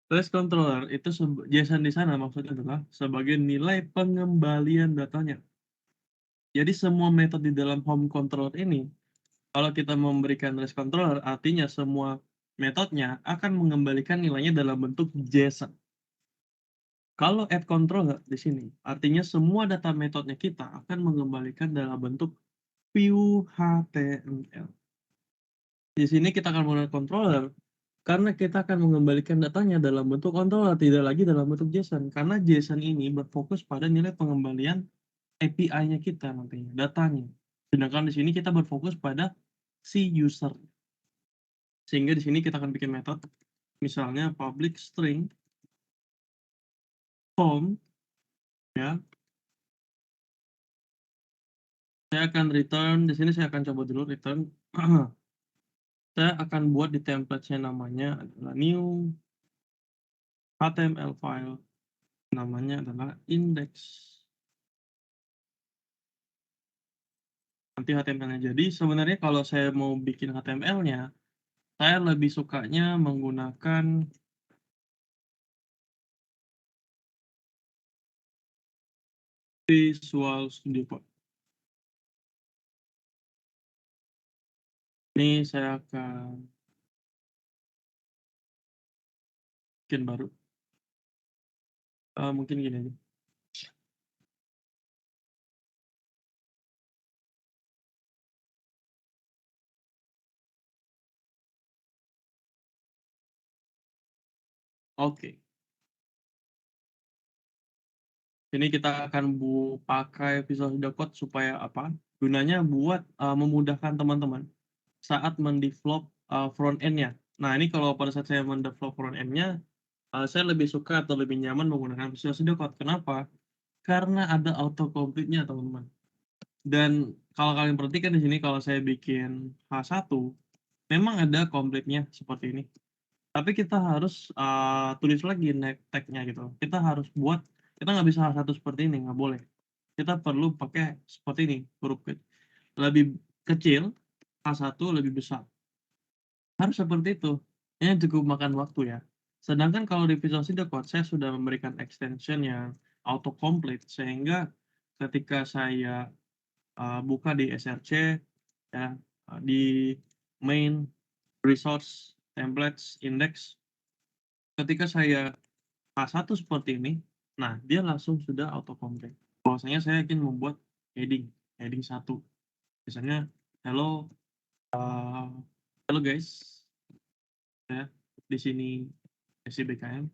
Res controller itu JSON di sana maksudnya adalah sebagai nilai pengembalian datanya. Jadi semua metode di dalam home controller ini, kalau kita memberikan res controller, artinya semua metodenya akan mengembalikan nilainya dalam bentuk JSON. Kalau add controller di sini, artinya semua data metodenya kita akan mengembalikan dalam bentuk view HTML. Di sini kita akan menggunakan controller karena kita akan mengembalikan datanya dalam bentuk controller, tidak lagi dalam bentuk JSON. Karena JSON ini berfokus pada nilai pengembalian API-nya kita nantinya, datanya. Sedangkan di sini kita berfokus pada si user. Sehingga di sini kita akan bikin metode, misalnya public string home, ya. Saya akan return, di sini saya akan coba dulu return. Saya akan buat di template-nya namanya adalah new HTML file, namanya adalah index. Nanti HTML-nya jadi, sebenarnya kalau saya mau bikin HTML-nya, saya lebih sukanya menggunakan Visual Studio Code. Ini saya akan bikin baru. Mungkin gini aja. Oke. Ini kita akan pakai Visual Studio Code supaya apa? Gunanya buat memudahkan teman-teman saat mendevelop front end-nya. Nah, ini kalau pada saat saya mendevelop front end-nya, saya lebih suka atau lebih nyaman menggunakan Visual Studio Code. Kenapa? Karena ada autocomplete-nya, teman-teman. Dan kalau kalian perhatikan di sini, kalau saya bikin H1, memang ada complete-nya seperti ini. Tapi kita harus tulis lagi tag-nya gitu. Kita harus buat, kita nggak bisa H1 seperti ini, nggak boleh. Kita perlu pakai seperti ini, huruf lebih kecil, H1 lebih besar. Harus seperti itu. Ini cukup makan waktu ya. Sedangkan kalau di Visual Studio Code saya sudah memberikan extension yang autocomplete sehingga ketika saya buka di SRC ya, di main resource templates index, ketika saya H1 seperti ini, nah dia langsung sudah autocomplete. Bahwasanya saya ingin membuat heading 1. Misalnya hello hello guys, ya di sini SIBKM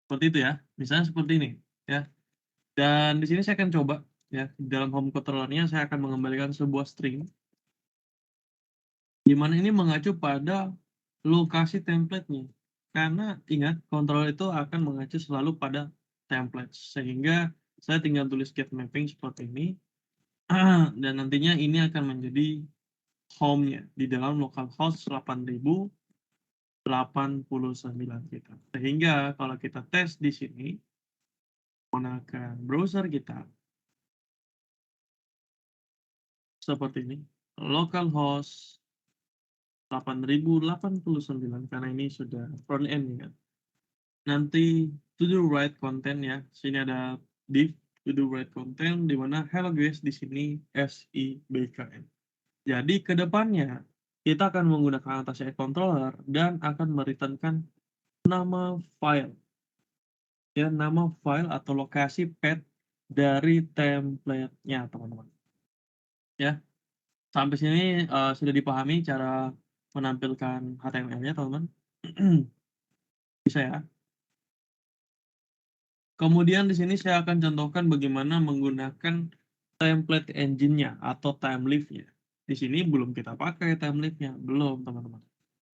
seperti itu ya, misalnya seperti ini ya. Dan di sini saya akan coba ya, di dalam home controllernya saya akan mengembalikan sebuah string di mana ini mengacu pada lokasi template-nya. Karena ingat, controller itu akan mengacu selalu pada template. Sehingga saya tinggal tulis get mapping seperti ini. Dan nantinya ini akan menjadi home-nya di dalam localhost 8089 kita. Sehingga kalau kita tes di sini, menggunakan browser kita, seperti ini, localhost 8089 karena ini sudah front end ya. Nanti to the right content ya. Sini ada div to the right content di mana hello guys di sini SIBKM. Jadi ke depannya kita akan menggunakan atas controller dan akan mereturnkan nama file. Ya, nama file atau lokasi path dari template-nya, teman-teman. Ya. Sampai sini sudah dipahami cara menampilkan HTML-nya, teman-teman. Bisa ya. Kemudian di sini saya akan contohkan bagaimana menggunakan template engine-nya atau timelift-nya. Di sini belum kita pakai timelift-nya, belum teman-teman.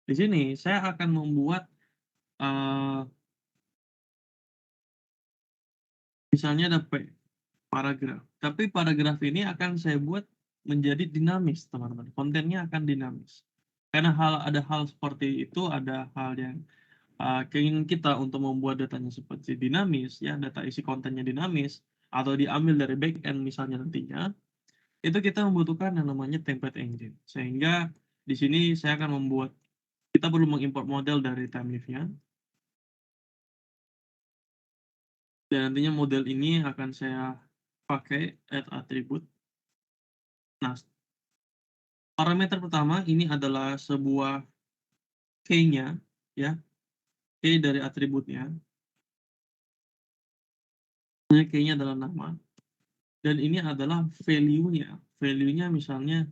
Di sini saya akan membuat misalnya ada paragraf. Tapi paragraf ini akan saya buat menjadi dinamis, teman-teman. Kontennya akan dinamis. Karena ada hal seperti itu, ada hal yang keinginan kita untuk membuat datanya seperti dinamis, ya data isi kontennya dinamis, atau diambil dari backend misalnya nantinya, itu kita membutuhkan yang namanya template engine. Sehingga di sini saya akan membuat, kita perlu mengimport model dari timelift-nya, dan nantinya model ini akan saya pakai add attribute. Nah, parameter pertama ini adalah sebuah key-nya, ya, key dari atributnya. Key-nya adalah nama. Dan ini adalah value-nya. Value-nya misalnya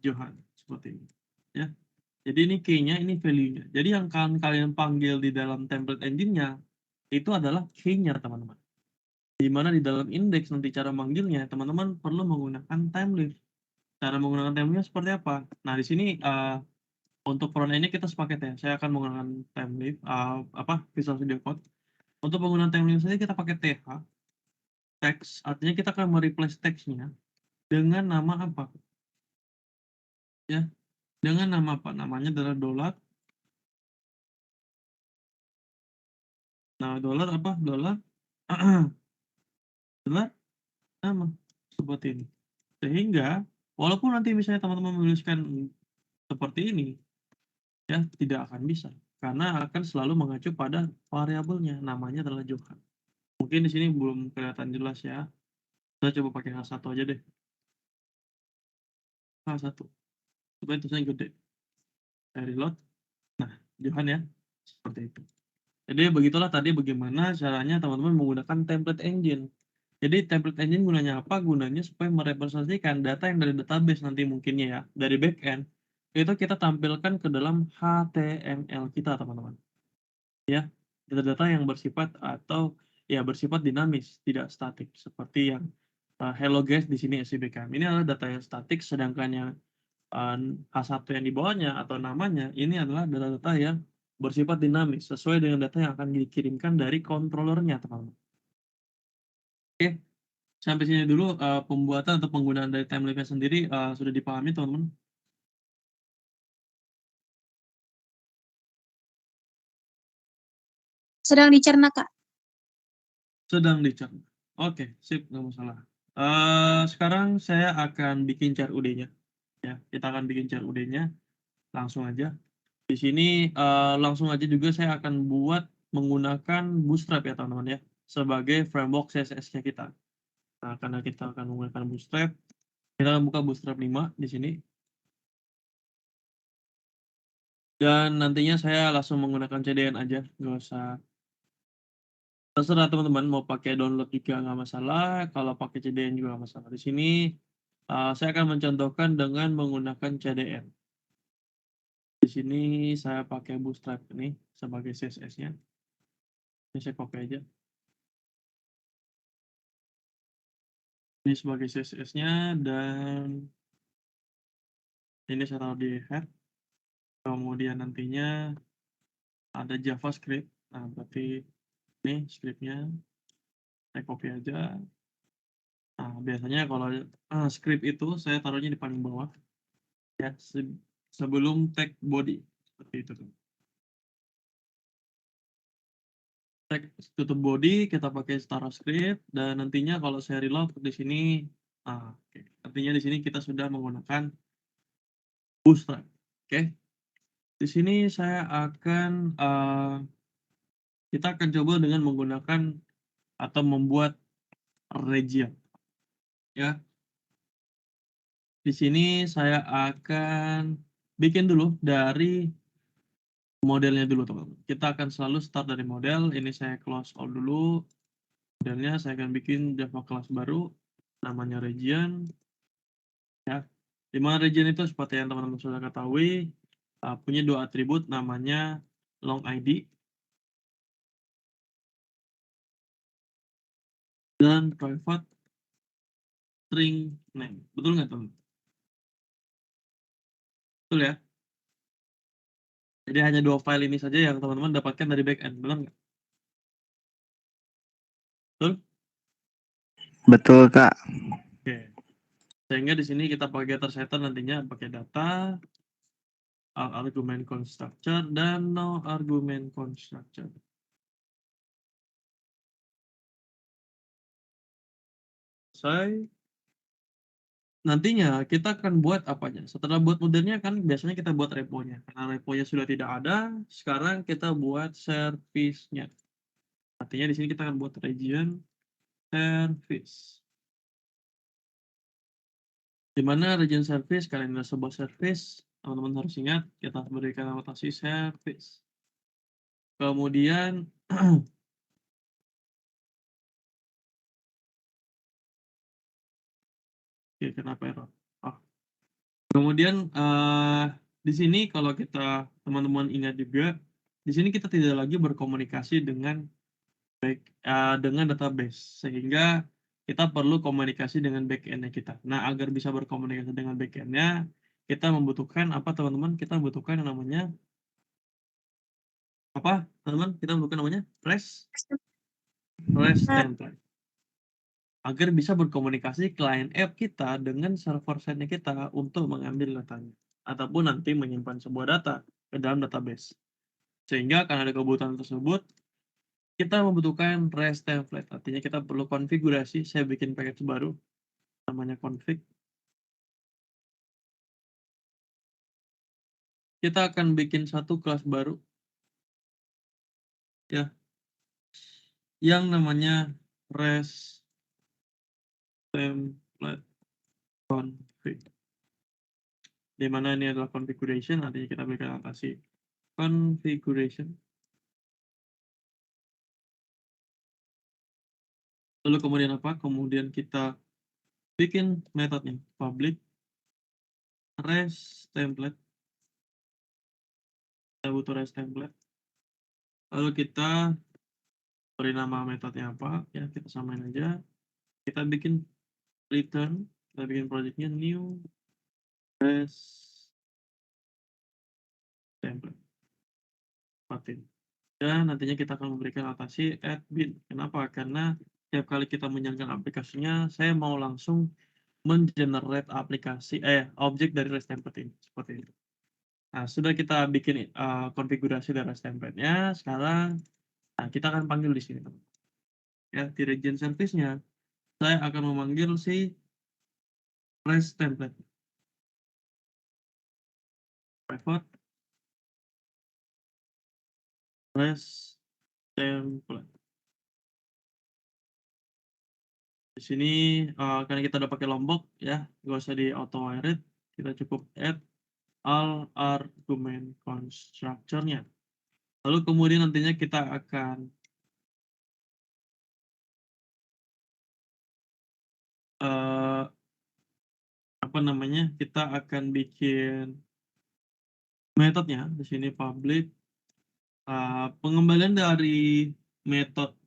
Johan, seperti ini. Ya. Jadi ini key-nya, ini value-nya. Jadi yang kalian panggil di dalam template engine-nya, itu adalah key-nya, teman-teman. Di mana di dalam index nanti cara manggilnya, teman-teman perlu menggunakan timelift. Cara menggunakan timelift seperti apa? Nah, di sini untuk front end-nya kita sepaket ya. Saya akan menggunakan timelift, Visual Studio Code. Untuk penggunaan timelift saja kita pakai th, text, artinya kita akan mereplace text-nya dengan nama apa? Ya, dengan nama apa? Namanya adalah $. Nah, $apa? $, $, nama. Seperti ini. Sehingga, walaupun nanti misalnya teman-teman menuliskan seperti ini, ya tidak akan bisa. Karena akan selalu mengacu pada variabelnya. Namanya adalah Johan. Mungkin di sini belum kelihatan jelas ya. Saya coba pakai H1 aja deh. H1. Supaya tulisannya gede. Saya reload. Nah, Johan ya. Seperti itu. Jadi begitulah tadi bagaimana caranya teman-teman menggunakan template engine. Jadi template engine gunanya apa? Gunanya supaya merepresentasikan data yang dari database nanti mungkinnya ya. Dari backend. Itu kita tampilkan ke dalam HTML kita, teman-teman. Ya. Data-data yang bersifat atau ya bersifat dinamis, tidak statik. Seperti yang hello guys di sini SIBKM. Ini adalah data yang statik, sedangkan yang H1 yang di bawahnya atau namanya, ini adalah data-data yang bersifat dinamis, sesuai dengan data yang akan dikirimkan dari controllernya, teman-teman. Oke, sampai sini dulu pembuatan atau penggunaan dari template-nya sendiri sudah dipahami, teman-teman. Sedang dicerna, Kak. Sedang dicerna. Oke, sip, nggak masalah. Sekarang saya akan bikin CRUD-nya. Ya, kita akan bikin CRUD-nya langsung aja. Di sini langsung aja juga saya akan buat menggunakan Bootstrap ya teman-teman ya, sebagai framework CSS-nya kita. Nah, karena kita akan menggunakan Bootstrap, kita akan buka Bootstrap 5 di sini. Dan nantinya saya langsung menggunakan CDN aja, nggak usah. Terserah teman-teman mau pakai download juga nggak masalah, kalau pakai CDN juga nggak masalah. Di sini saya akan mencontohkan dengan menggunakan CDN. Di sini saya pakai Bootstrap ini sebagai CSS-nya. Ini saya copy aja. Ini sebagai CSS-nya dan ini saya taruh di head. Kemudian nantinya ada JavaScript. Nah, berarti ini script-nya saya copy aja. Nah, biasanya kalau script itu saya taruhnya di paling bawah ya, sebelum tag body seperti itu tuh. Tag tutup body kita pakai taruh script dan nantinya kalau saya reload di sini oke. Artinya di sini kita sudah menggunakan Bootstrap. Oke. Di sini saya akan kita akan coba dengan menggunakan atau membuat region ya. Di sini saya akan bikin dulu dari modelnya dulu teman-teman. Kita akan selalu start dari model. Ini saya close all dulu. Modelnya saya akan bikin Java class baru namanya region ya. Di mana region itu seperti yang teman-teman sudah ketahui punya dua atribut namanya long ID dan private string name. Betul nggak teman? Betul ya? Jadi hanya dua file ini saja yang teman-teman dapatkan dari backend, benar nggak? Betul? Betul, Kak. Oke. Sehingga di sini kita pakai getter setter nantinya pakai data, argument constructor dan no argument constructor. Selesai. Nantinya kita akan buat apanya? Setelah buat modelnya kan biasanya kita buat reponya. Karena reponya sudah tidak ada, sekarang kita buat service-nya. Artinya di sini kita akan buat region service. Di mana region service, kalian ada sebuah service, teman-teman harus ingat, kita berikan anotasi service. Kemudian, oke, kenapa error? Kemudian di sini kalau kita teman-teman ingat juga, di sini kita tidak lagi berkomunikasi dengan dengan database, sehingga kita perlu komunikasi dengan backend-nya kita. Nah, agar bisa berkomunikasi dengan backend-nya, kita membutuhkan apa teman-teman? Kita membutuhkan yang namanya apa teman-teman? Kita membutuhkan namanya REST template. Agar bisa berkomunikasi client app kita dengan server side-nya kita untuk mengambil datanya. Ataupun nanti menyimpan sebuah data ke dalam database. Sehingga karena ada kebutuhan tersebut, kita membutuhkan REST template. Artinya kita perlu konfigurasi. Saya bikin package baru, namanya config. Kita akan bikin satu kelas baru, ya, yang namanya REST template config. Di mana ini adalah configuration, artinya kita berikan notasi configuration. Lalu kemudian apa? Kemudian kita bikin metodenya public REST template. Kita butuh REST template. Lalu kita beri nama metodenya apa? Ya, kita samain aja. Kita bikin return. Kita bikin projectnya new REST template. Dan nantinya kita akan memberikan notasi admin. Kenapa? Karena setiap kali kita menjalankan aplikasinya, saya mau langsung mengenerate aplikasi objek dari REST template ini seperti itu. Nah, sudah kita bikin konfigurasi dari REST template-nya. Sekarang kita akan panggil di sini, teman. Ya, di region service-nya saya akan memanggil si REST template. private REST template. Di sini karena kita udah pakai Lombok ya, nggak usah di auto read, kita cukup add all argument constructor-nya. Lalu kemudian nantinya kita akan apa namanya? Kita akan bikin metodenya di sini public pengembalian dari metode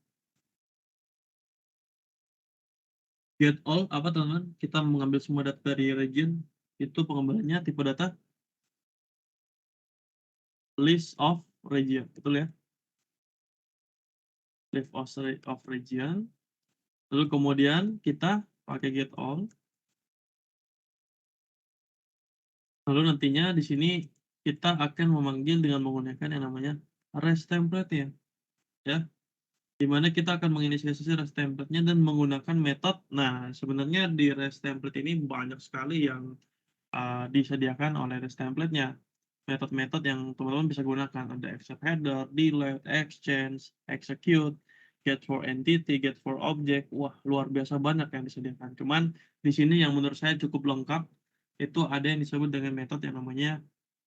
get all apa teman-teman? Kita mengambil semua data dari region, itu pengembaliannya tipe data list of region, betul ya? List of region. Lalu kemudian kita pakai get all. Lalu nantinya di sini kita akan memanggil dengan menggunakan yang namanya REST template ya. Dimana kita akan menginisiasi REST template-nya dan menggunakan metode. Nah, sebenarnya di REST template ini banyak sekali yang disediakan oleh REST template-nya. Metode-metode yang teman-teman bisa gunakan. Ada accept header, delete, exchange, execute, get for entity, get for object. Wah, luar biasa banyak yang disediakan. Cuman di sini yang menurut saya cukup lengkap, itu ada yang disebut dengan metode yang namanya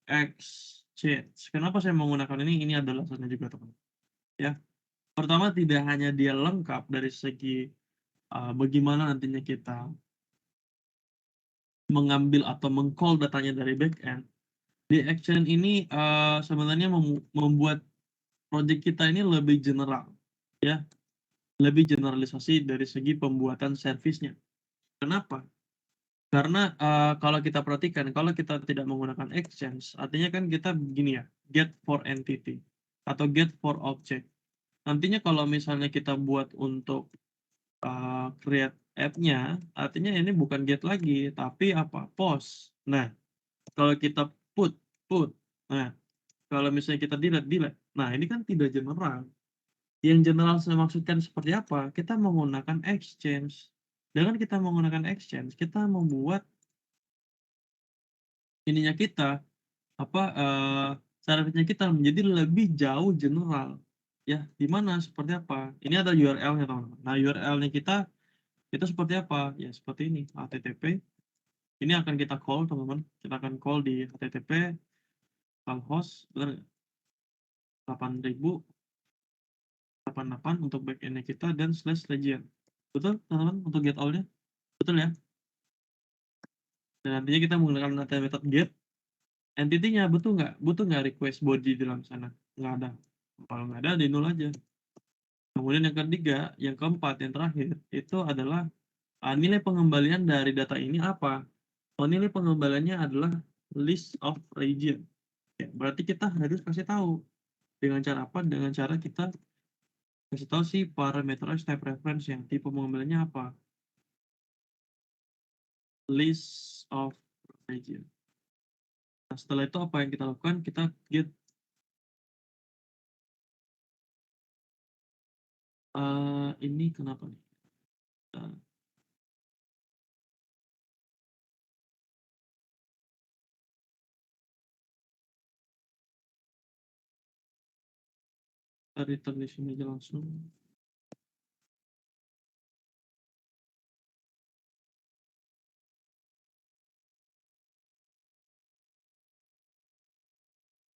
exchange. Kenapa saya menggunakan ini? Ini adalah alasannya juga, teman. Ya. Pertama, tidak hanya dia lengkap dari segi bagaimana nantinya kita mengambil atau meng-call datanya dari backend. Di Exchange ini sebenarnya membuat project kita ini lebih general, ya, lebih generalisasi dari segi pembuatan servisnya. Kenapa? Karena kalau kita perhatikan, kalau kita tidak menggunakan Exchange, artinya kan kita begini ya, get for entity atau get for object. Nantinya kalau misalnya kita buat untuk create app-nya, artinya ini bukan get lagi, tapi apa? Post. Nah, kalau kita put. Nah, kalau misalnya kita delete. Nah, ini kan tidak general. Yang general saya maksudkan seperti apa? Kita menggunakan exchange. Dengan kita menggunakan exchange, kita membuat ininya kita servisnya kita menjadi lebih jauh general. Ya, di mana seperti apa? Ini ada URL-nya, teman-teman. Nah, URL-nya kita itu seperti apa? Ya, seperti ini, HTTP. Ini akan kita call, teman-teman. Kita akan call di HTTP localhost, benar 8000 untuk backend-nya kita dan /region. Betul, teman-teman, untuk get all-nya? Betul ya? Dan nantinya kita menggunakan metode get. Entity-nya butuh nggak request body di dalam sana? Nggak ada. Kalau nggak ada, di nol aja. Kemudian yang ketiga, yang keempat, yang terakhir, itu adalah nilai pengembalian dari data ini apa? Nilai pengembaliannya adalah list of region. Ya, berarti kita harus kasih tahu. Dengan cara apa? Dengan cara kita kasih tahu si parameterized type reference yang tipe pengembaliannya apa? List of region. Nah, setelah itu apa yang kita lakukan? Kita get ini kenapa nih? Kita return di sini aja langsung.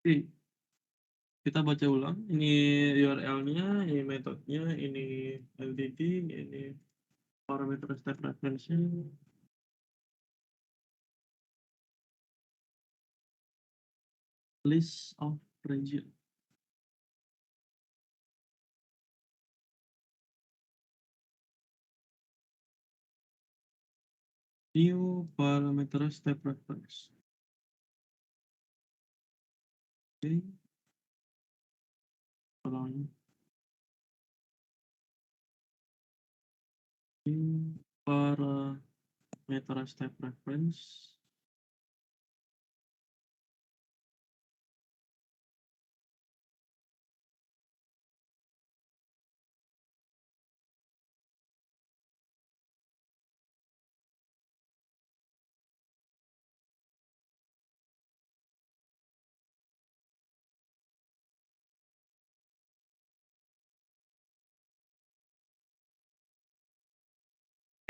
Oke. Kita baca ulang. Ini URL-nya, ini metodenya, ini entity, ini parameter step reference-nya. List of region. New parameter step reference. Oke. Ulangi. New parameter step reference.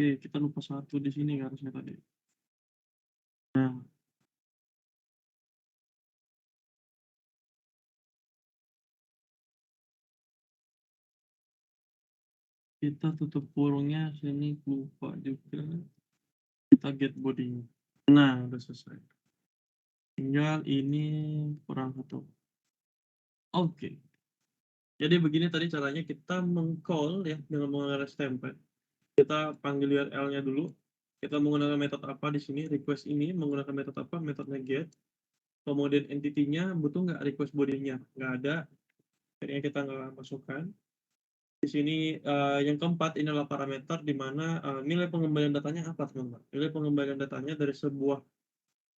Oke, kita lupa satu di sini harusnya tadi. Nah, kita tutup kurungnya sini, lupa juga. Kita get body-nya. Nah, udah selesai. Tinggal ini kurang satu. Oke. Jadi begini tadi caranya kita meng-call ya dengan menggunakan REST template. Kita panggil URL-nya dulu. Kita menggunakan metode apa di sini? Request ini menggunakan metode apa? Metodenya get. Kemudian entity-nya butuh nggak request body-nya? Nggak ada. Akhirnya kita nggak masukkan. Di sini yang keempat ini adalah parameter di mana nilai pengembalian datanya apa, teman-teman? Nilai pengembalian datanya dari sebuah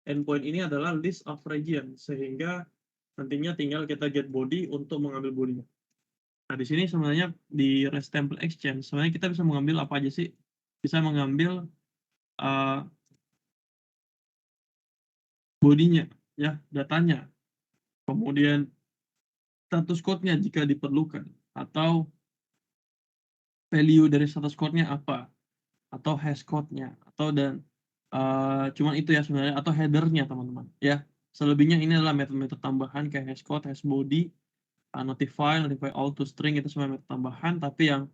endpoint ini adalah list of region, sehingga nantinya tinggal kita get body untuk mengambil body-nya. Nah, di sini sebenarnya di REST Template Exchange, sebenarnya kita bisa mengambil apa aja sih? Bisa mengambil body-nya, ya, datanya. Kemudian status code-nya jika diperlukan, atau value dari status code-nya apa, atau hash code-nya, atau cuman itu ya sebenarnya, atau header-nya teman-teman. Ya, selebihnya ini adalah metode-metode tambahan kayak hash code, hash body, notify all to string, itu semua metode tambahan, tapi yang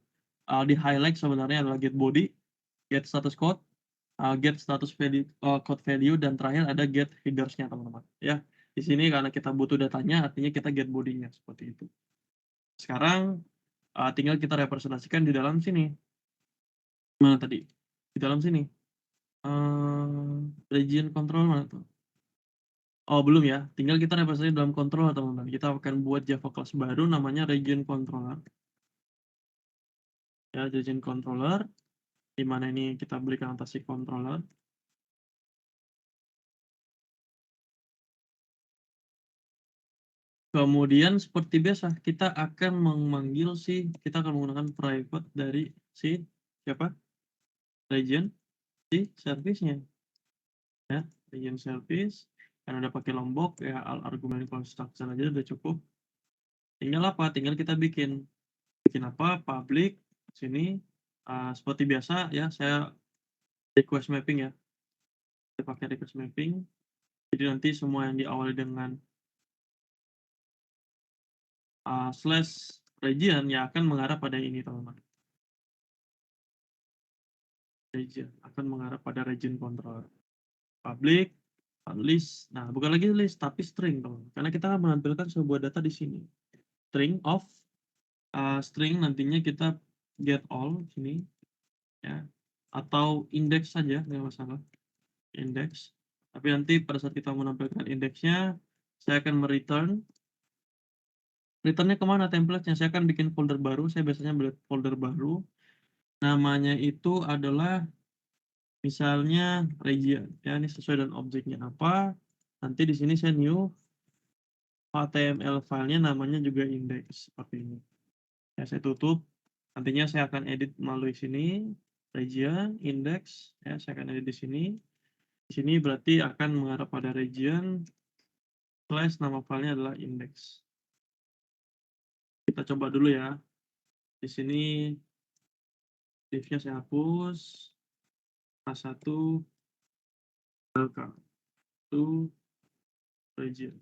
di highlight sebenarnya adalah get body, get status code, get status value, code value, dan terakhir ada get headers-nya teman-teman. Ya, di sini karena kita butuh datanya, artinya kita get body-nya seperti itu. Sekarang tinggal kita representasikan di dalam sini. Mana tadi? Di dalam sini. Region control mana tuh? Oh, belum ya. Tinggal kita representasi dalam controller, teman-teman. Kita akan buat Java class baru namanya region controller. Ya, region controller. Di mana ini kita berikan notasi controller. Kemudian seperti biasa, kita akan memanggil kita akan menggunakan private dari siapa? Region service-nya. Ya, region service. Karena udah pakai lombok, ya argumen construction aja udah cukup. Tinggal apa? Tinggal kita bikin apa? Public sini seperti biasa ya, saya request mapping ya. Saya pakai request mapping. Jadi nanti semua yang diawali dengan slash region ya akan mengarah pada ini, teman-teman. Region akan mengarah pada region controller. Public list. Nah, bukan lagi list tapi string, teman-teman. Karena kita akan menampilkan sebuah data di sini. String of string nantinya kita get all sini ya, atau index saja nggak masalah, index. Tapi nanti pada saat kita menampilkan indeksnya, saya akan returnnya kemana template-nya. Saya akan bikin folder baru. Saya biasanya buat folder baru, namanya itu adalah misalnya region ya, ini sesuai dengan objeknya apa. Nanti di sini saya new HTML filenya namanya juga index seperti ini ya. Saya tutup. Nantinya saya akan edit melalui sini region index ya, saya akan edit di sini. Di sini berarti akan mengarah pada region slash nama filenya adalah index. Kita coba dulu ya. Di sini div-nya saya hapus. A1 welcome to region.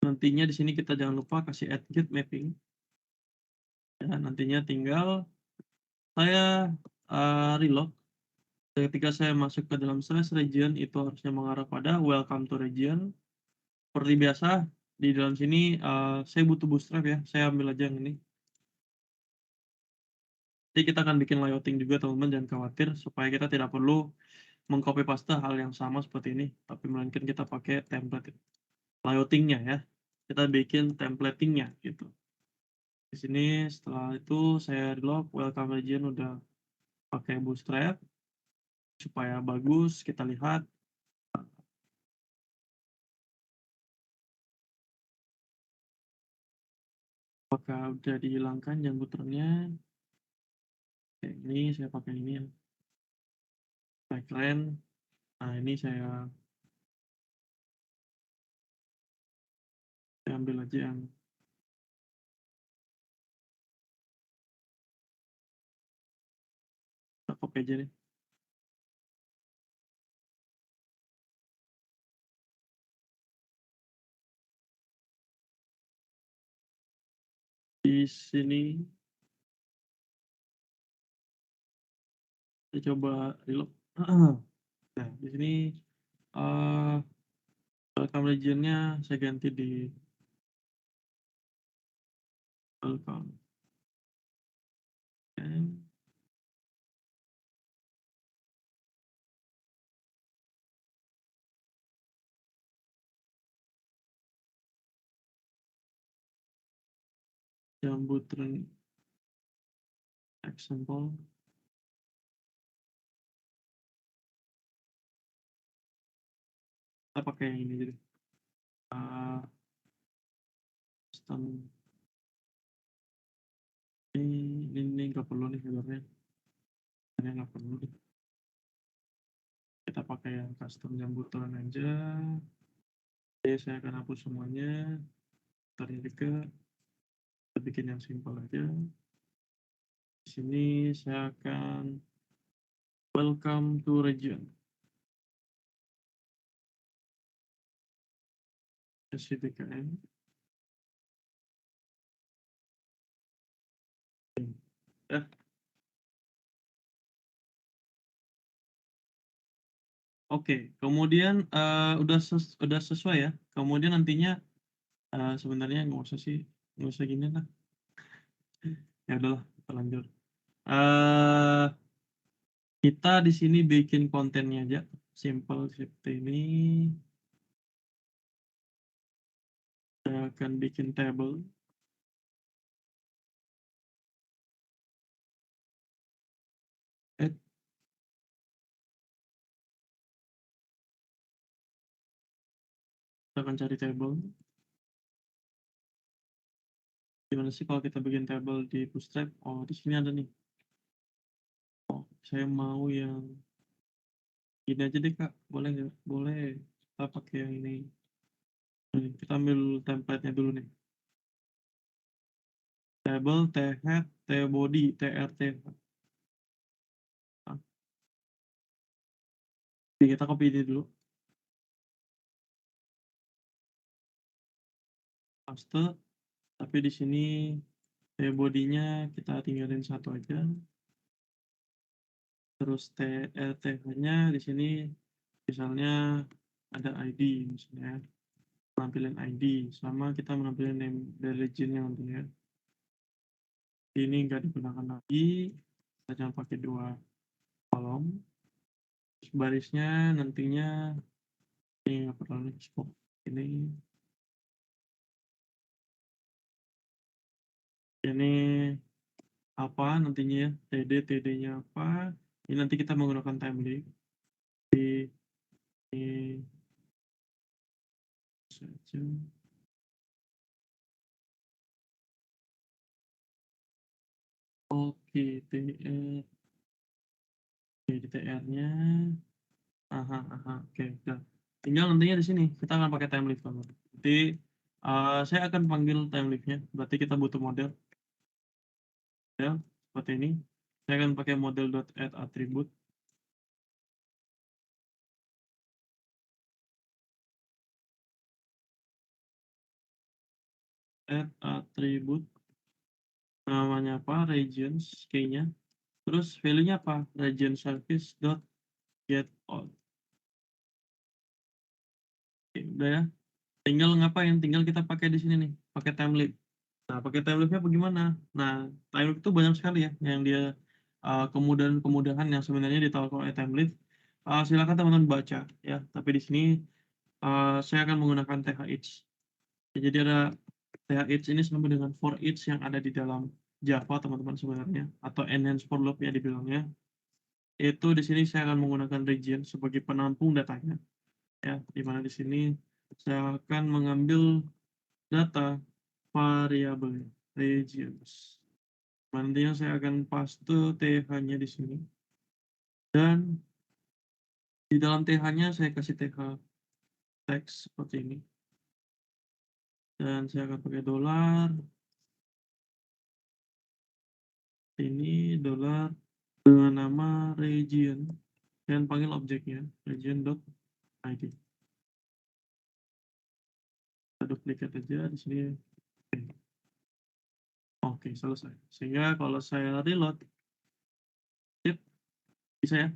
Nantinya di sini kita jangan lupa kasih add get mapping. Ya, nantinya tinggal saya reload. Ketika saya masuk ke dalam slash region, itu harusnya mengarah pada welcome to region. Seperti biasa, di dalam sini saya butuh bootstrap ya. Saya ambil aja yang ini. Jadi kita akan bikin layouting juga, teman-teman, jangan khawatir, supaya kita tidak perlu mengcopy paste hal yang sama seperti ini, tapi melainkan kita pakai template layoutingnya ya. Kita bikin templatingnya gitu. Di sini setelah itu saya reload welcome region udah pakai bootstrap supaya bagus kita lihat. Apakah udah dihilangkan jangkauannya? Ini saya pakai ini ya, background. Nah, ini saya ambil aja yang copy aja nih. Di sini saya coba reload. Nah, di sini welcome region-nya saya ganti di welcome. Oke. Jambutan example. Kita pakai yang ini jadi custom ini nggak perlu nih headernya, ini nggak perlu nih. Kita pakai yang custom jambutan aja. Oke, saya akan hapus semuanya. Tadi juga kita bikin yang simpel aja. Di sini saya akan welcome to region. SCTKM. Ya. Oke, kemudian udah sesuai ya. Kemudian nantinya sebenarnya nggak usah gini lah. Ya udahlah, kita lanjut. Kita di sini bikin kontennya aja, simple seperti ini. Saya akan bikin table. Kita akan cari table. Gimana sih kalau kita bikin table di Bootstrap? Oh, di sini ada nih. Oh, saya mau yang ini aja deh, Kak. Boleh nggak? Boleh. Kita pakai yang ini. Nih, kita ambil template-nya dulu nih. Table, t-head, t-body, trt. Nah, kita copy ini dulu. Paste. Tapi di sini t-body-nya kita tinggalin satu aja. Terus th-nya di sini misalnya ada ID misalnya. Menampilkan ID sama kita menampilkan name dari region-nya nantinya. Ini nggak digunakan lagi, kita jangan pakai 2 kolom. Terus barisnya nantinya ini nggak perlu nih, scope ini apa nantinya ya, td-nya apa. Ini nanti kita menggunakan template di saja. Oke, di tr-nya oke, udah. Tinggal nantinya di sini kita akan pakai template teman. Nanti saya akan panggil template-nya, berarti kita butuh model ya seperti ini. Saya akan pakai model.add attribute. Add attribute, namanya apa, regions key-nya, terus value-nya apa, region service dot get all. Oke, udah ya, tinggal ngapain, tinggal kita pakai di sini nih, pakai template. Nah, pakai template-nya bagaimana? Nah, template itu banyak sekali ya yang dia kemudahan-kemudahan yang sebenarnya ditawarkan oleh template. Silakan teman-teman baca ya, tapi di sini saya akan menggunakan th. Jadi ada th ini sama dengan for each yang ada di dalam Java teman-teman sebenarnya, atau enhanced for loop ya dibilangnya. Itu di sini saya akan menggunakan region sebagai penampung datanya ya, di mana di sini saya akan mengambil data variabel regions. Nantinya saya akan paste th-nya di sini, dan di dalam th-nya saya kasih th teks seperti ini, dan saya akan pakai $, ini $, dengan nama region dan panggil objeknya region.id. Kita duplikat aja di sini. Oke, selesai. Sehingga kalau saya reload, bisa ya,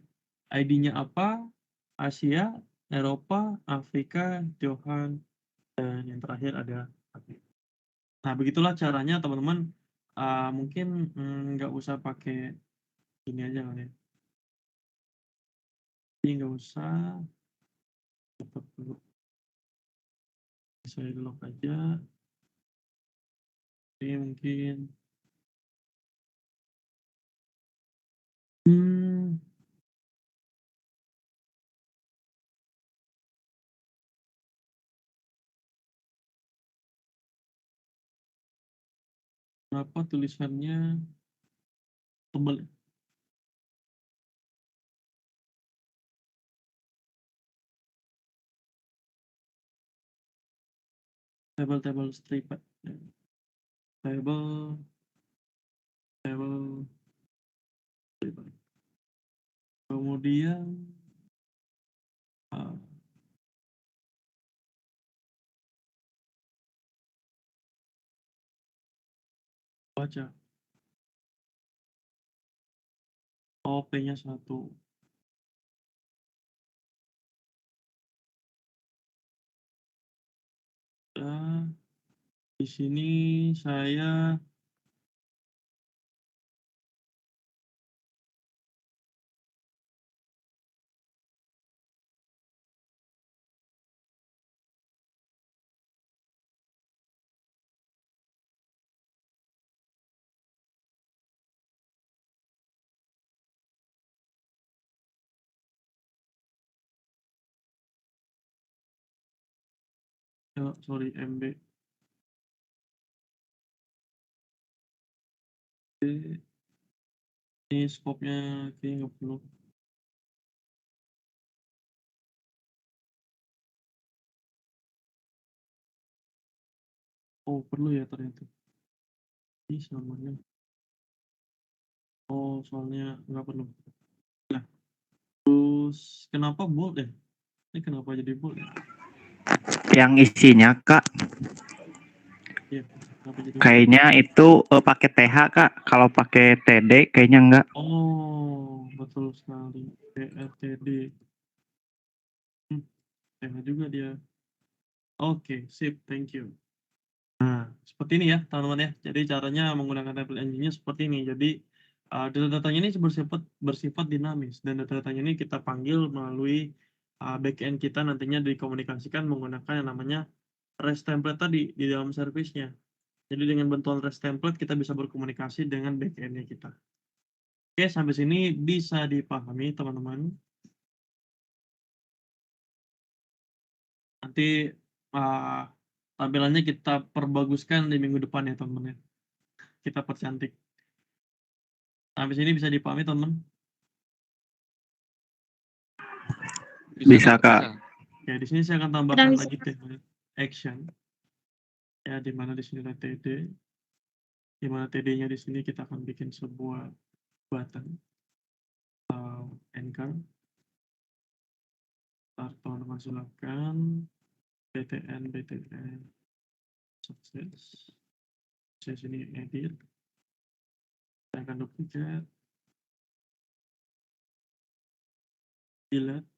ID-nya apa, Asia, Eropa, Afrika, Johan, dan yang terakhir ada Afrika. Nah, begitulah caranya teman-teman. Mungkin nggak usah pakai ini aja kan ya. Ini nggak usah. Tetap dulu. Saya lock aja. Ini mungkin. Kenapa tulisannya tebal ya? Table strip. Table strip. Kemudian baca. Oh, P-nya 1. Di sini saya sorry, MB. Ini scope-nya kayaknya nggak perlu. Oh, perlu ya ternyata. Ini samanya. Oh, soalnya nggak perlu. Nah, terus kenapa bold ya? Ini kenapa jadi bold ya? Yang isinya Kak, Iya, kenapa jadi bold? kayaknya itu pakai TH Kak. Kalau pakai TD kayaknya enggak. Oh, betul sekali. PRTD. TH juga dia. Oke, sip, thank you. Nah, seperti ini ya, teman-teman ya. Jadi caranya menggunakan template engine-nya seperti ini. Jadi data-datanya ini bersifat dinamis, dan data-datanya ini kita panggil melalui backend kita, nantinya dikomunikasikan menggunakan yang namanya REST template tadi di dalam service-nya. Jadi dengan bantuan REST template kita bisa berkomunikasi dengan backend-nya kita. Oke, sampai sini bisa dipahami teman-teman. Nanti tampilannya kita perbaguskan di minggu depan ya teman-teman ya. Kita percantik. Sampai sini bisa dipahami teman-teman? Bisa Kak. Ya, di sini saya akan tambahkan lagi teknik action. Ya, di mana di sini ada TD. Di mana TD-nya di sini kita akan bikin sebuah button atau anchor. Teman-teman silakan btn sukses. Saya sini edit. Saya akan duplikat. Delete.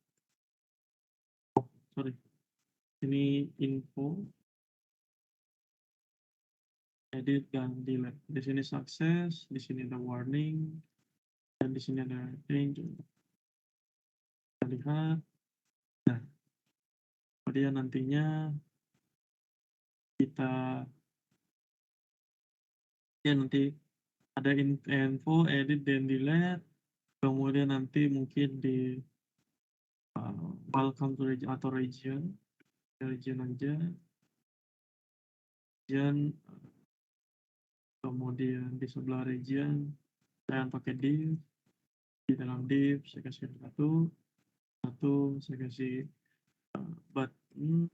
Sorry. Ini info. Edit dan delete. Di sini sukses, di sini ada warning, dan di sini ada danger. Kita lihat. Nah, kemudian nantinya kita ya nanti ada info, edit, dan delete. Kemudian nanti mungkin di welcome to region atau region aja. Region, kemudian di sebelah region saya pakai div. Di dalam div saya kasih satu, saya kasih button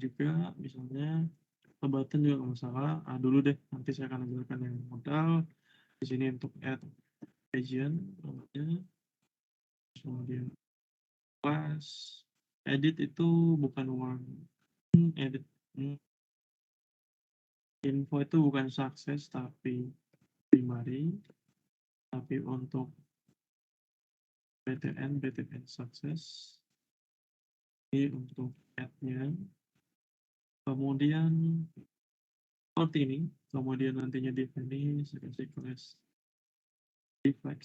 juga misalnya. Button juga nggak masalah. Dulu deh, nanti saya akan ajarkan yang modal di sini untuk add region namanya, kemudian class, edit itu bukan one, edit info itu bukan sukses tapi primary, tapi untuk BTN sukses. Ini untuk add-nya. Kemudian seperti ini, kemudian nantinya div ini saya kasih class deflex.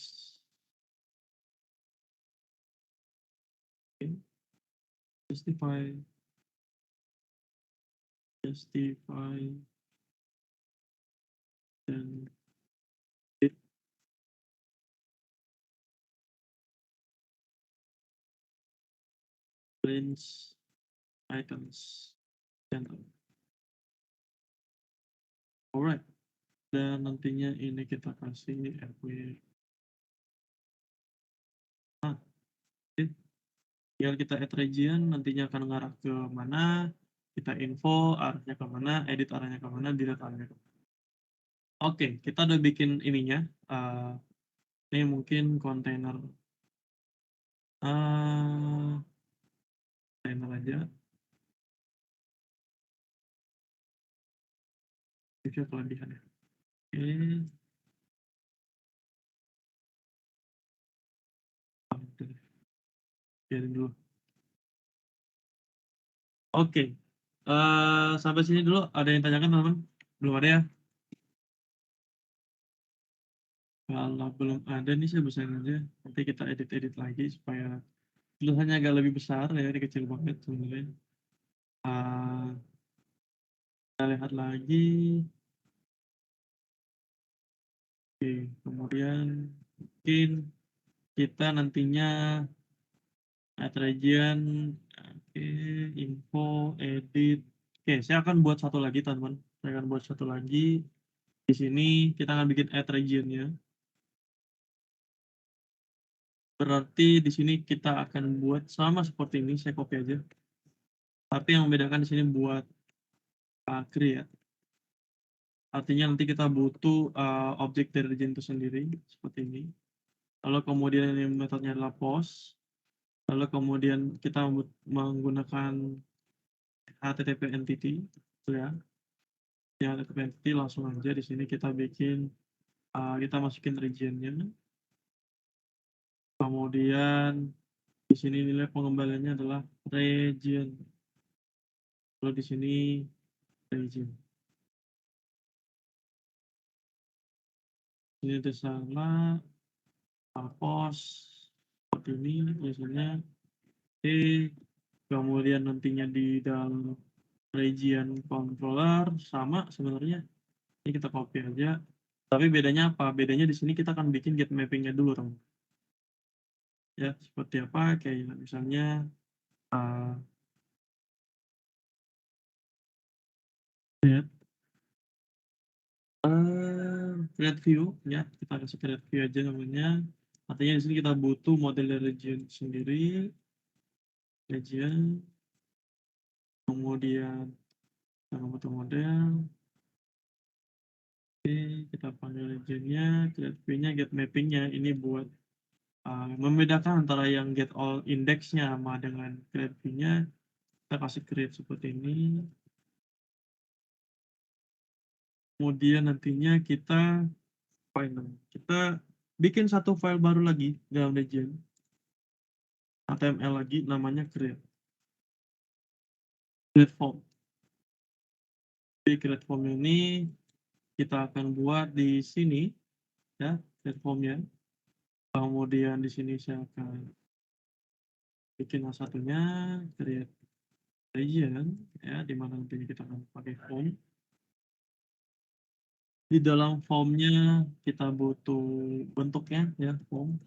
Oke. Justify dan div range icons center. Alright, dan nantinya ini kita kasih rw. Nah, tinggal kita add region, nantinya akan mengarah ke mana, kita info arahnya ke mana, edit arahnya ke mana, delete arahnya ke mana. Oke, kita udah bikin ininya. Ini mungkin kontainer aja. Itu kelebihannya. Oke. Biarin dulu. Oke. Sampai sini dulu. Ada yang tanyakan teman-teman? Belum ada ya? Kalau belum ada nih saya besarin aja. Nanti kita edit-edit lagi supaya tulisannya agak lebih besar ya. Ini kecil banget sebenarnya. Kita lihat lagi. Oke, kemudian mungkin kita nantinya add region, oke, info, edit. Oke, saya akan buat satu lagi teman-teman. Saya akan buat satu lagi. Di sini kita akan bikin add region-nya. Berarti di sini kita akan buat sama seperti ini. Saya copy aja. Tapi yang membedakan di sini buat create. Artinya nanti kita butuh objek dari region itu sendiri seperti ini. Lalu kemudian ini metodenya adalah post. Lalu kemudian kita menggunakan HTTP entity, ya. Di HTTP entity langsung aja di sini kita bikin, kita masukin region-nya. Kemudian di sini nilai pengembaliannya adalah region. Lalu di sini region. Ini ada salah, post seperti ini biasanya. Kemudian nantinya di dalam region controller sama sebenarnya. Ini kita copy aja. Tapi bedanya apa? Bedanya di sini kita akan bikin get mapping-nya dulu, teman. Ya, seperti apa? Kayak misalnya create view, ya. Kita kasih create view aja namanya. Artinya di sini kita butuh model region sendiri. Region. Kemudian kita butuh model. Oke, kita panggil region-nya, create view-nya, get mapping-nya. Ini buat membedakan antara yang get all index-nya sama dengan create view-nya. Kita kasih create seperti ini. Kemudian nantinya kita bikin satu file baru lagi dalam region. HTML lagi namanya create form. Di create form ini kita akan buat di sini, ya, create formnya. Kemudian di sini saya akan bikin satunya create region, ya, di mana nantinya kita akan pakai form. Di dalam formnya kita butuh bentuknya, ya, form.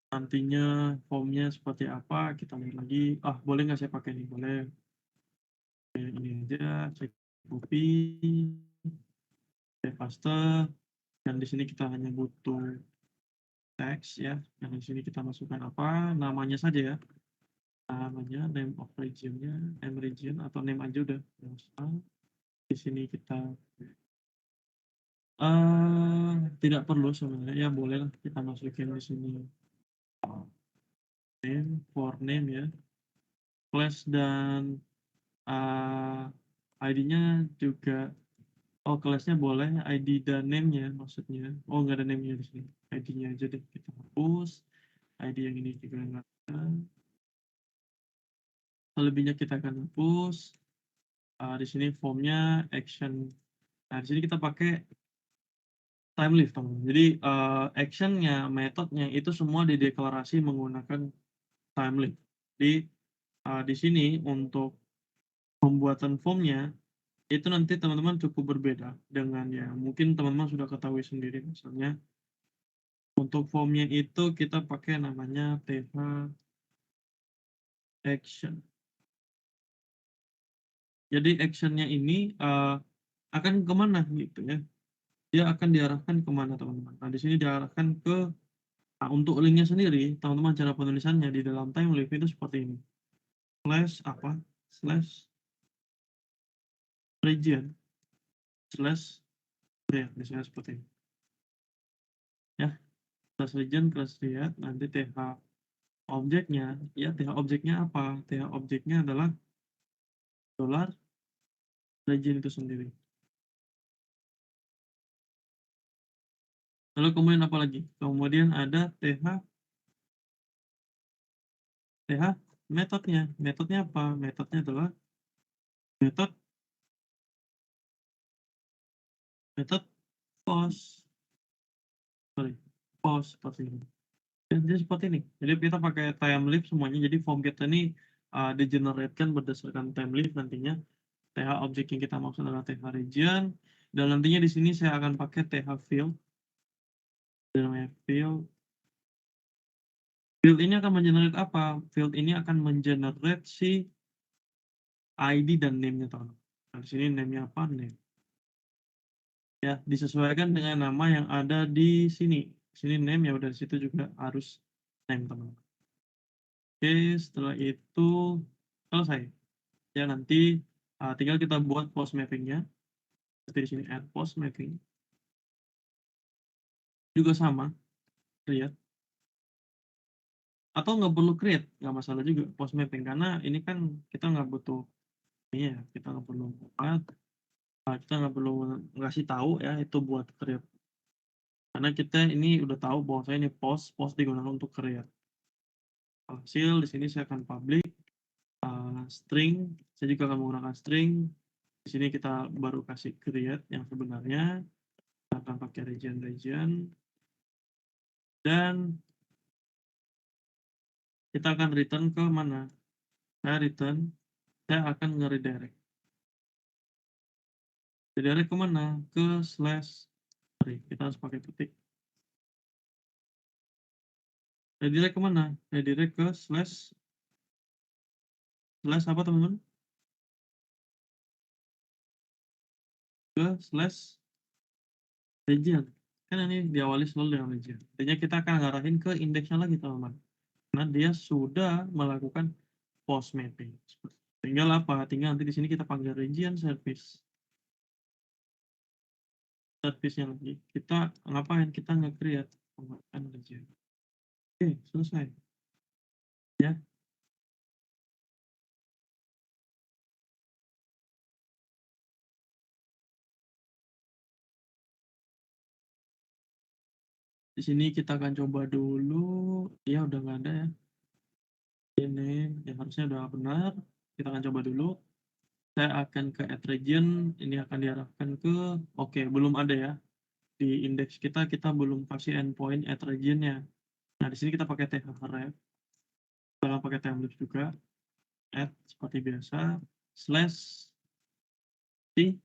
Nantinya formnya seperti apa kita lihat lagi. Boleh nggak saya pakai ini? Boleh. Ini aja, saya copy, saya paste, dan di sini kita hanya butuh teks, ya. Dan di sini kita masukkan apa? Namanya saja, ya. Namanya, name of region-nya, name region atau name aja udah. Di sini kita tidak perlu sebenarnya, ya boleh lah kita masukin di sini name, for name ya, class dan ID-nya juga. Oh, kelasnya boleh ID dan name-nya maksudnya. Oh, nggak ada name-nya di sini. ID-nya aja deh kita hapus. ID yang ini juga nggak ada. Selebihnya kita akan hapus. Di sini form-nya action. Nah, di sini kita pakai time lift, teman. Jadi action-nya, metodenya itu semua dideklarasi menggunakan time lift. Jadi di sini untuk pembuatan formnya itu nanti teman-teman cukup berbeda dengan yang mungkin teman-teman sudah ketahui sendiri. Misalnya untuk formnya itu kita pakai namanya th action. Jadi actionnya ini akan kemana gitu ya? Dia akan diarahkan kemana teman-teman? Nah di sini diarahkan ke untuk linknya sendiri, teman-teman cara penulisannya di dalam time lift itu seperti ini. Slash apa? Slash region slash create, misalnya seperti ini. Ya, slash region slash create, nanti th objeknya, ya th objeknya apa? Th objeknya adalah dollar region itu sendiri. Lalu kemudian apa lagi? Kemudian ada th metodenya. Metodenya apa? Metodenya adalah metode post. Post seperti ini. Jadi seperti ini. Jadi kita pakai time lift semuanya. Jadi form kita ini di-generate-kan berdasarkan time lift nantinya. th objek yang kita maksud adalah th region. Dan nantinya di sini saya akan pakai th field. Namanya field. Field ini akan mengenerate apa? Field ini akan mengenerate si ID dan name-nya, teman-teman. Nah, di sini name-nya apa? Name. Ya, disesuaikan dengan nama yang ada di sini. Sini name, ya udah di situ juga harus name, teman-teman. Oke, setelah itu selesai. Ya, nanti tinggal kita buat post mapping-nya. Seperti di sini add post mapping. Juga sama, create. Atau nggak perlu create, nggak masalah juga post mapping karena ini kan kita nggak butuh ini ya, kita nggak perlu buat, kita nggak perlu ngasih tahu ya itu buat create. Karena kita ini udah tahu bahwa saya ini post digunakan untuk create. Hasil di sini saya akan public string, saya juga akan menggunakan string. Di sini kita baru kasih create yang sebenarnya. Kita akan pakai region dan kita akan return ke mana? Saya akan nge-redirect. Redirect ke mana? Ke slash, kita harus pakai titik. Redirect ke mana? Redirect ke slash apa teman-teman? Ke slash region. Kan ini diawali selalu dengan region. Artinya kita akan ngarahin ke indeksnya lagi teman-teman. Karena dia sudah melakukan post mapping. Tinggal apa? Tinggal nanti di sini kita panggil region service. Service-nya lagi. Kita ngapain? Kita nge-create penggunaan region. Oke, selesai. Ya. Di sini kita akan coba dulu. Ya, udah nggak ada ya. Ini yang harusnya udah benar. Kita akan coba dulu. Saya akan ke add region. Ini akan diarahkan ke, oke, belum ada ya. Di indeks kita belum kasih endpoint add region-nya. Nah, di sini kita pakai thref. Kita pakai template juga. Add seperti biasa. Slash si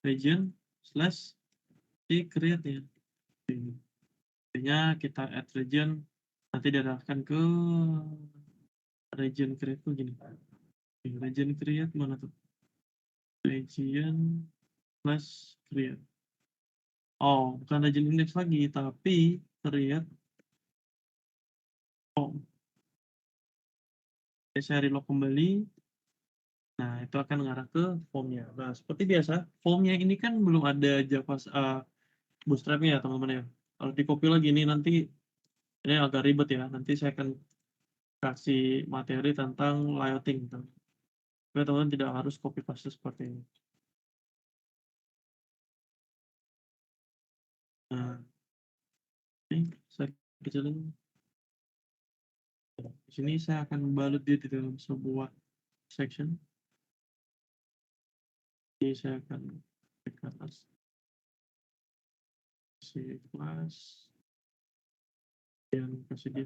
region slash si create-nya. Artinya kita add region, nanti diarahkan ke region create tuh gini. Region create mana tuh? Region slash create. Oh, bukan region index lagi, tapi create. Oh. Saya reload kembali. Nah, itu akan mengarah ke form-nya. Nah, seperti biasa, form-nya ini kan belum ada Bootstrap-nya ya, teman-teman ya. Kalau di-copy lagi ini nanti ini agak ribet ya. Nanti saya akan kasih materi tentang layouting. Supaya teman-teman tidak harus copy paste seperti ini. Nah, ini saya kecilin. Di sini saya akan balut dia di dalam sebuah section. Jadi saya akan klik ke atas. Kasih kelas. Dan kasih dia.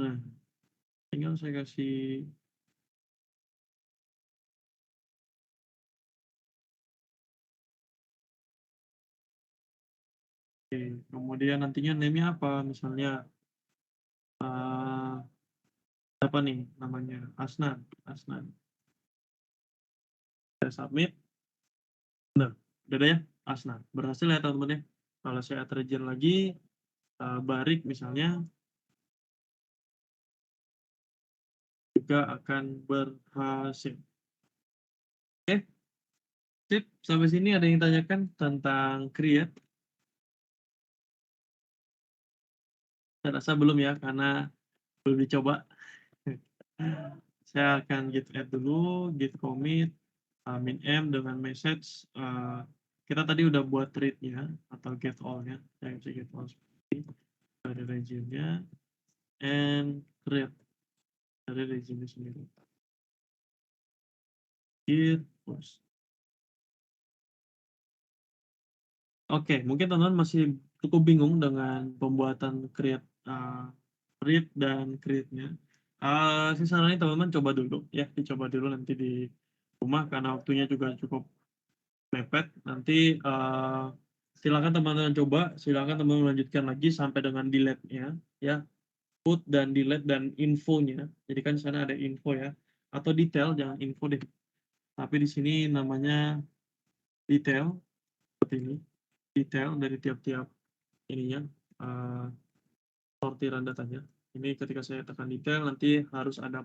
Nah, tinggal saya kasih oke, kemudian nantinya name-nya apa? Misalnya apa nih namanya? Asnan. Saya submit. Nah, udah ada ya? Asnan. Berhasil ya teman-teman ya. Kalau saya add region lagi, Barik misalnya juga akan berhasil. Oke, sip. Sampai sini ada yang tanyakan tentang create? Saya rasa belum ya, karena belum dicoba. Saya akan git add dulu, git commit, min m dengan message. Kita tadi udah buat read-nya atau get all-nya. Saya bisa get all seperti dari region-nya and create dari region-nya sendiri. Git post. Oke, mungkin teman-teman masih cukup bingung dengan pembuatan create read dan create-nya. Saya saranin teman-teman coba dulu ya, dicoba dulu nanti di rumah karena waktunya juga cukup mepet. Nanti silakan teman-teman coba, silakan teman-teman lanjutkan lagi sampai dengan delete-nya ya. Put dan delete dan infonya. Jadi kan di sana ada info ya, atau detail, jangan info deh. Tapi di sini namanya detail seperti ini. Detail dari tiap-tiap ininya sortiran datanya. Ini ketika saya tekan detail nanti harus ada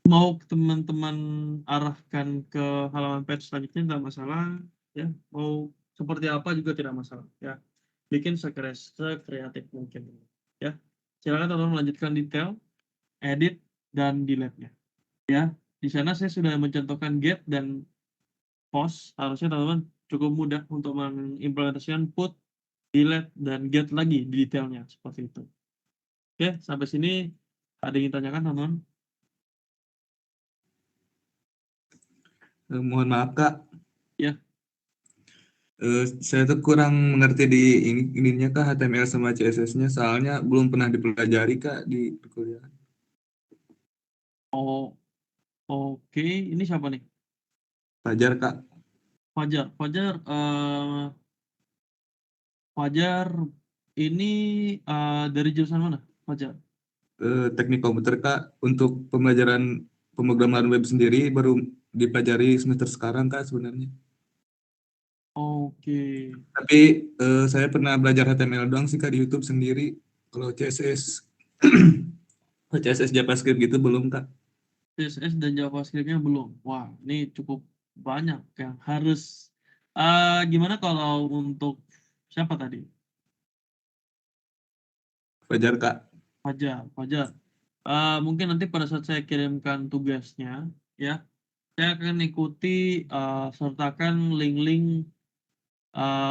mau teman-teman arahkan ke halaman page selanjutnya tidak masalah ya, mau seperti apa juga tidak masalah ya, bikin sekreatif mungkin ya. Silakan teman-teman melanjutkan detail, edit dan delete-nya ya. Di sana saya sudah mencontohkan get dan post, harusnya teman-teman cukup mudah untuk mengimplementasikan put, delete dan get lagi di detailnya seperti itu. Oke, sampai sini ada yang ditanyakan teman-teman? Mohon maaf Kak. Ya. Saya tuh kurang mengerti di ininya Kak, HTML sama CSS-nya, soalnya belum pernah dipelajari Kak di perkuliahan. Oh, oke. Ini siapa nih? Fajar Kak. Fajar ini dari jurusan mana, Fajar? Teknik komputer Kak. Untuk pembelajaran pemrograman web sendiri baru dipelajari semester sekarang Kak sebenarnya. Oke. Tapi saya pernah belajar HTML doang sih Kak di YouTube sendiri. Kalau CSS CSS JavaScript gitu belum Kak. CSS dan JavaScript-nya belum. Wah, ini cukup banyak yang harus. Gimana kalau untuk siapa tadi? Fajar Kak. Fajar. Mungkin nanti pada saat saya kirimkan tugasnya, ya, saya akan ikuti sertakan link-link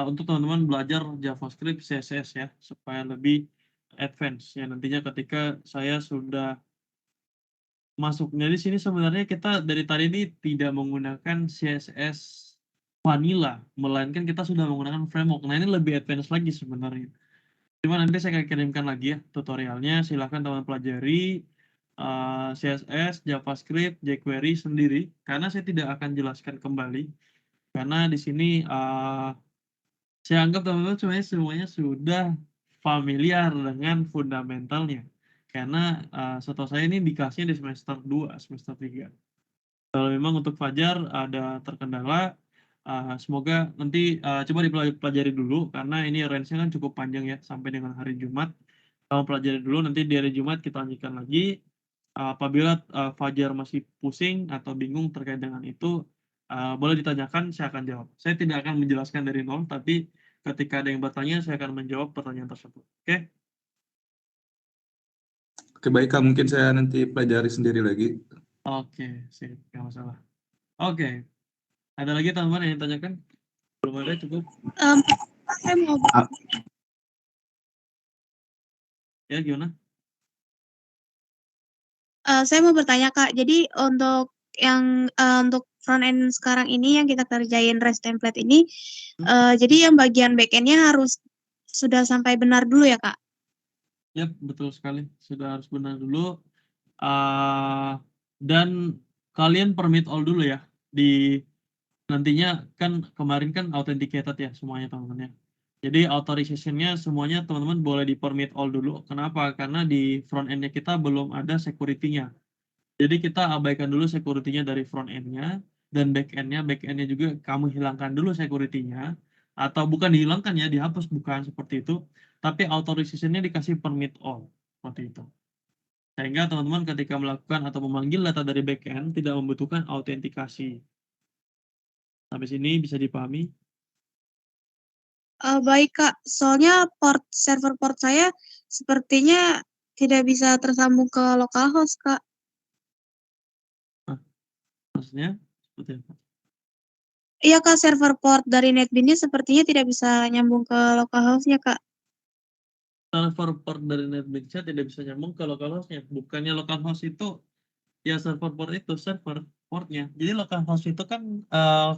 untuk teman-teman belajar JavaScript, CSS ya, supaya lebih advance ya nantinya ketika saya sudah masuk. Jadi sini sebenarnya kita dari tadi ini tidak menggunakan CSS vanilla, melainkan kita sudah menggunakan framework. Nah, ini lebih advance lagi sebenarnya. Cuma nanti saya akan kirimkan lagi ya tutorialnya, silahkan teman pelajari CSS, JavaScript, jQuery sendiri, karena saya tidak akan jelaskan kembali, karena di sini saya anggap teman-teman semuanya sudah familiar dengan fundamentalnya. Karena setahu saya ini dikasihnya di semester 2, semester 3. Kalau memang untuk Fajar ada terkendala, Semoga nanti coba dipelajari dulu karena ini range-nya kan cukup panjang ya sampai dengan hari Jumat. Kamu pelajari dulu, nanti di hari Jumat kita lanjutkan lagi. Apabila Fajar masih pusing atau bingung terkait dengan itu, boleh ditanyakan, saya akan jawab. Saya tidak akan menjelaskan dari nol, tapi ketika ada yang bertanya, saya akan menjawab pertanyaan tersebut. Oke? Oke, baik Kak, mungkin saya nanti pelajari sendiri lagi. Oke, sip, nggak masalah. Oke, ada lagi teman-teman yang tanyakan? Belum ada, cukup. Saya mau Ya, gimana? Saya mau bertanya Kak, jadi untuk untuk front end sekarang ini yang kita kerjain REST template ini, jadi yang bagian back end-nya harus sudah sampai benar dulu ya Kak? Yap, betul sekali. Sudah harus benar dulu. Dan kalian permit all dulu ya. Nantinya kan kemarin kan authenticated ya semuanya teman-teman ya. Jadi authorization-nya semuanya teman-teman boleh di permit all dulu. Kenapa? Karena di front end-nya kita belum ada security-nya. Jadi kita abaikan dulu security-nya dari front end-nya, dan back end-nya juga kamu hilangkan dulu security-nya, atau bukan dihilangkan ya, dihapus, bukan seperti itu, tapi authorization-nya dikasih permit all, seperti itu. Sehingga teman-teman ketika melakukan atau memanggil data dari back end tidak membutuhkan autentikasi. Sampai sini bisa dipahami? Baik Kak, soalnya server port saya sepertinya tidak bisa tersambung ke localhost Kak. Maksudnya seperti apa? Iya Kak, server port dari NetBeans-nya sepertinya tidak bisa nyambung ke localhost-nya Kak. Server port dari NetBeans tidak bisa nyambung ke localhost-nya. Bukannya localhost itu ya server port itu server portnya. Jadi localhost itu kan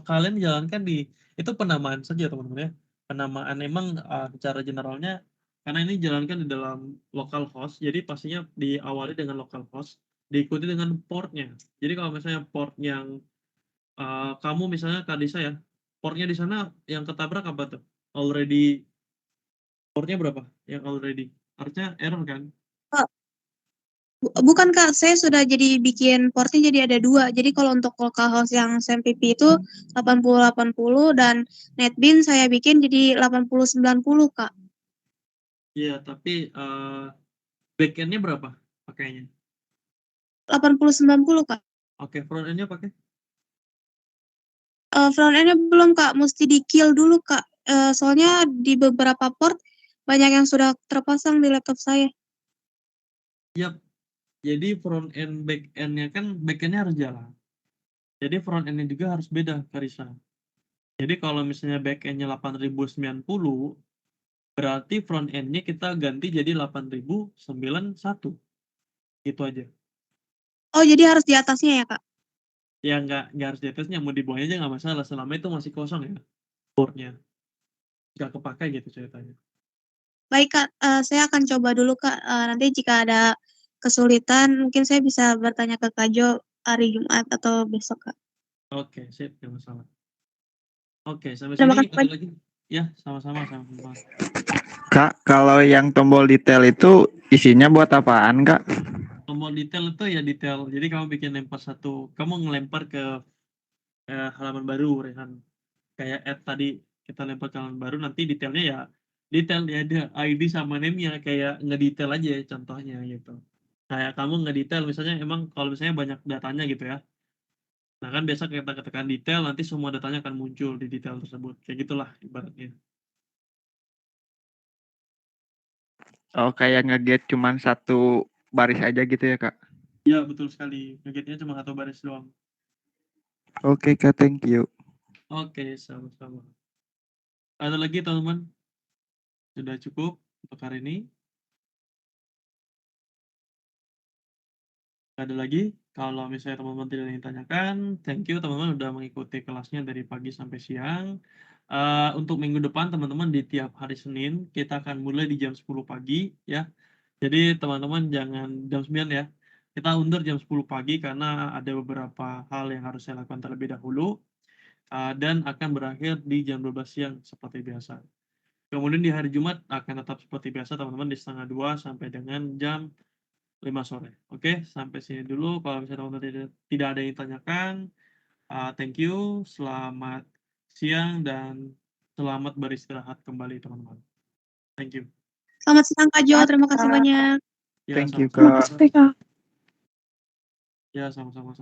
kalian jalankan itu penamaan saja teman-teman ya. Penamaan emang secara generalnya karena ini jalankan di dalam localhost, jadi pastinya diawali dengan localhost, diikuti dengan portnya. Jadi kalau misalnya port yang kamu misalnya Kadisa ya, portnya di sana yang ketabrak apa tuh? Already portnya berapa? Yang already harusnya error kan? Bukan Kak, saya sudah jadi bikin portnya jadi ada 2. Jadi kalau untuk localhost yang SMPP itu 80-80 dan NetBeans saya bikin jadi 80-90 Kak. Iya, tapi backend-nya berapa pakainya? 80-90 Kak. Oke, front end-nya pakai? Front end-nya belum Kak, mesti di-kill dulu Kak. Soalnya di beberapa port banyak yang sudah terpasang di laptop saya. Yap. Jadi front end back end-nya kan back end-nya harus jalan. Jadi front end-nya juga harus beda, Karisa. Jadi kalau misalnya back end-nya 8090, berarti front end-nya kita ganti jadi 8091. Gitu aja. Oh, jadi harus di atasnya ya Kak? Ya nggak harus di atasnya, mau di bawahnya aja nggak masalah, selama itu masih kosong ya port-nya. Nggak kepakai gitu ceritanya. Baik Kak, saya akan coba dulu Kak. Nanti jika ada kesulitan mungkin saya bisa bertanya ke Kak Jo hari Jumat atau besok Kak. Oke, sip, nggak masalah. Oke, sampai Terima sini kasih ada banyak. lagi? Ya, sama-sama. Kak, kalau yang tombol detail itu isinya buat apaan, Kak? Tombol detail itu ya detail. Jadi kamu bikin lempar kamu ngelempar ke halaman baru, Rehan. Kayak add tadi kita lempar ke halaman baru, nanti detailnya ya detail ya ada ID sama name-nya, kayak ngedetail aja contohnya gitu. Kayak kamu ngedetail misalnya emang kalau misalnya banyak datanya gitu ya. Nah kan biasa kita ketekan detail, nanti semua datanya akan muncul di detail tersebut. Kayak gitulah ibaratnya. Oh, kayak nge-get cuman satu baris aja gitu ya, Kak? Ya betul sekali. Nge-get-nya cuma satu baris doang. Oke, Kak, thank you. Oke, sama-sama. Ada lagi teman-teman? Sudah cukup untuk hari ini? Ada lagi? Kalau misalnya teman-teman tidak ada yang tanyakan, thank you teman-teman udah mengikuti kelasnya dari pagi sampai siang. Untuk minggu depan teman-teman di tiap hari Senin kita akan mulai di jam 10 pagi ya. Jadi teman-teman jangan jam 9 ya. Kita undur jam 10 pagi karena ada beberapa hal yang harus saya lakukan terlebih dahulu. Dan akan berakhir di jam 12 siang seperti biasa. Kemudian di hari Jumat akan tetap seperti biasa teman-teman di 1:30 sampai dengan jam 5 sore. Oke, sampai sini dulu. Kalau misalnya teman-teman tidak ada yang ditanyakan, thank you. Selamat siang dan selamat beristirahat kembali teman-teman. Thank you. Selamat siang Kak Jo, terima kasih banyak. Ya, Thank you, sama-sama. Kak. Kak. Ya, sama-sama.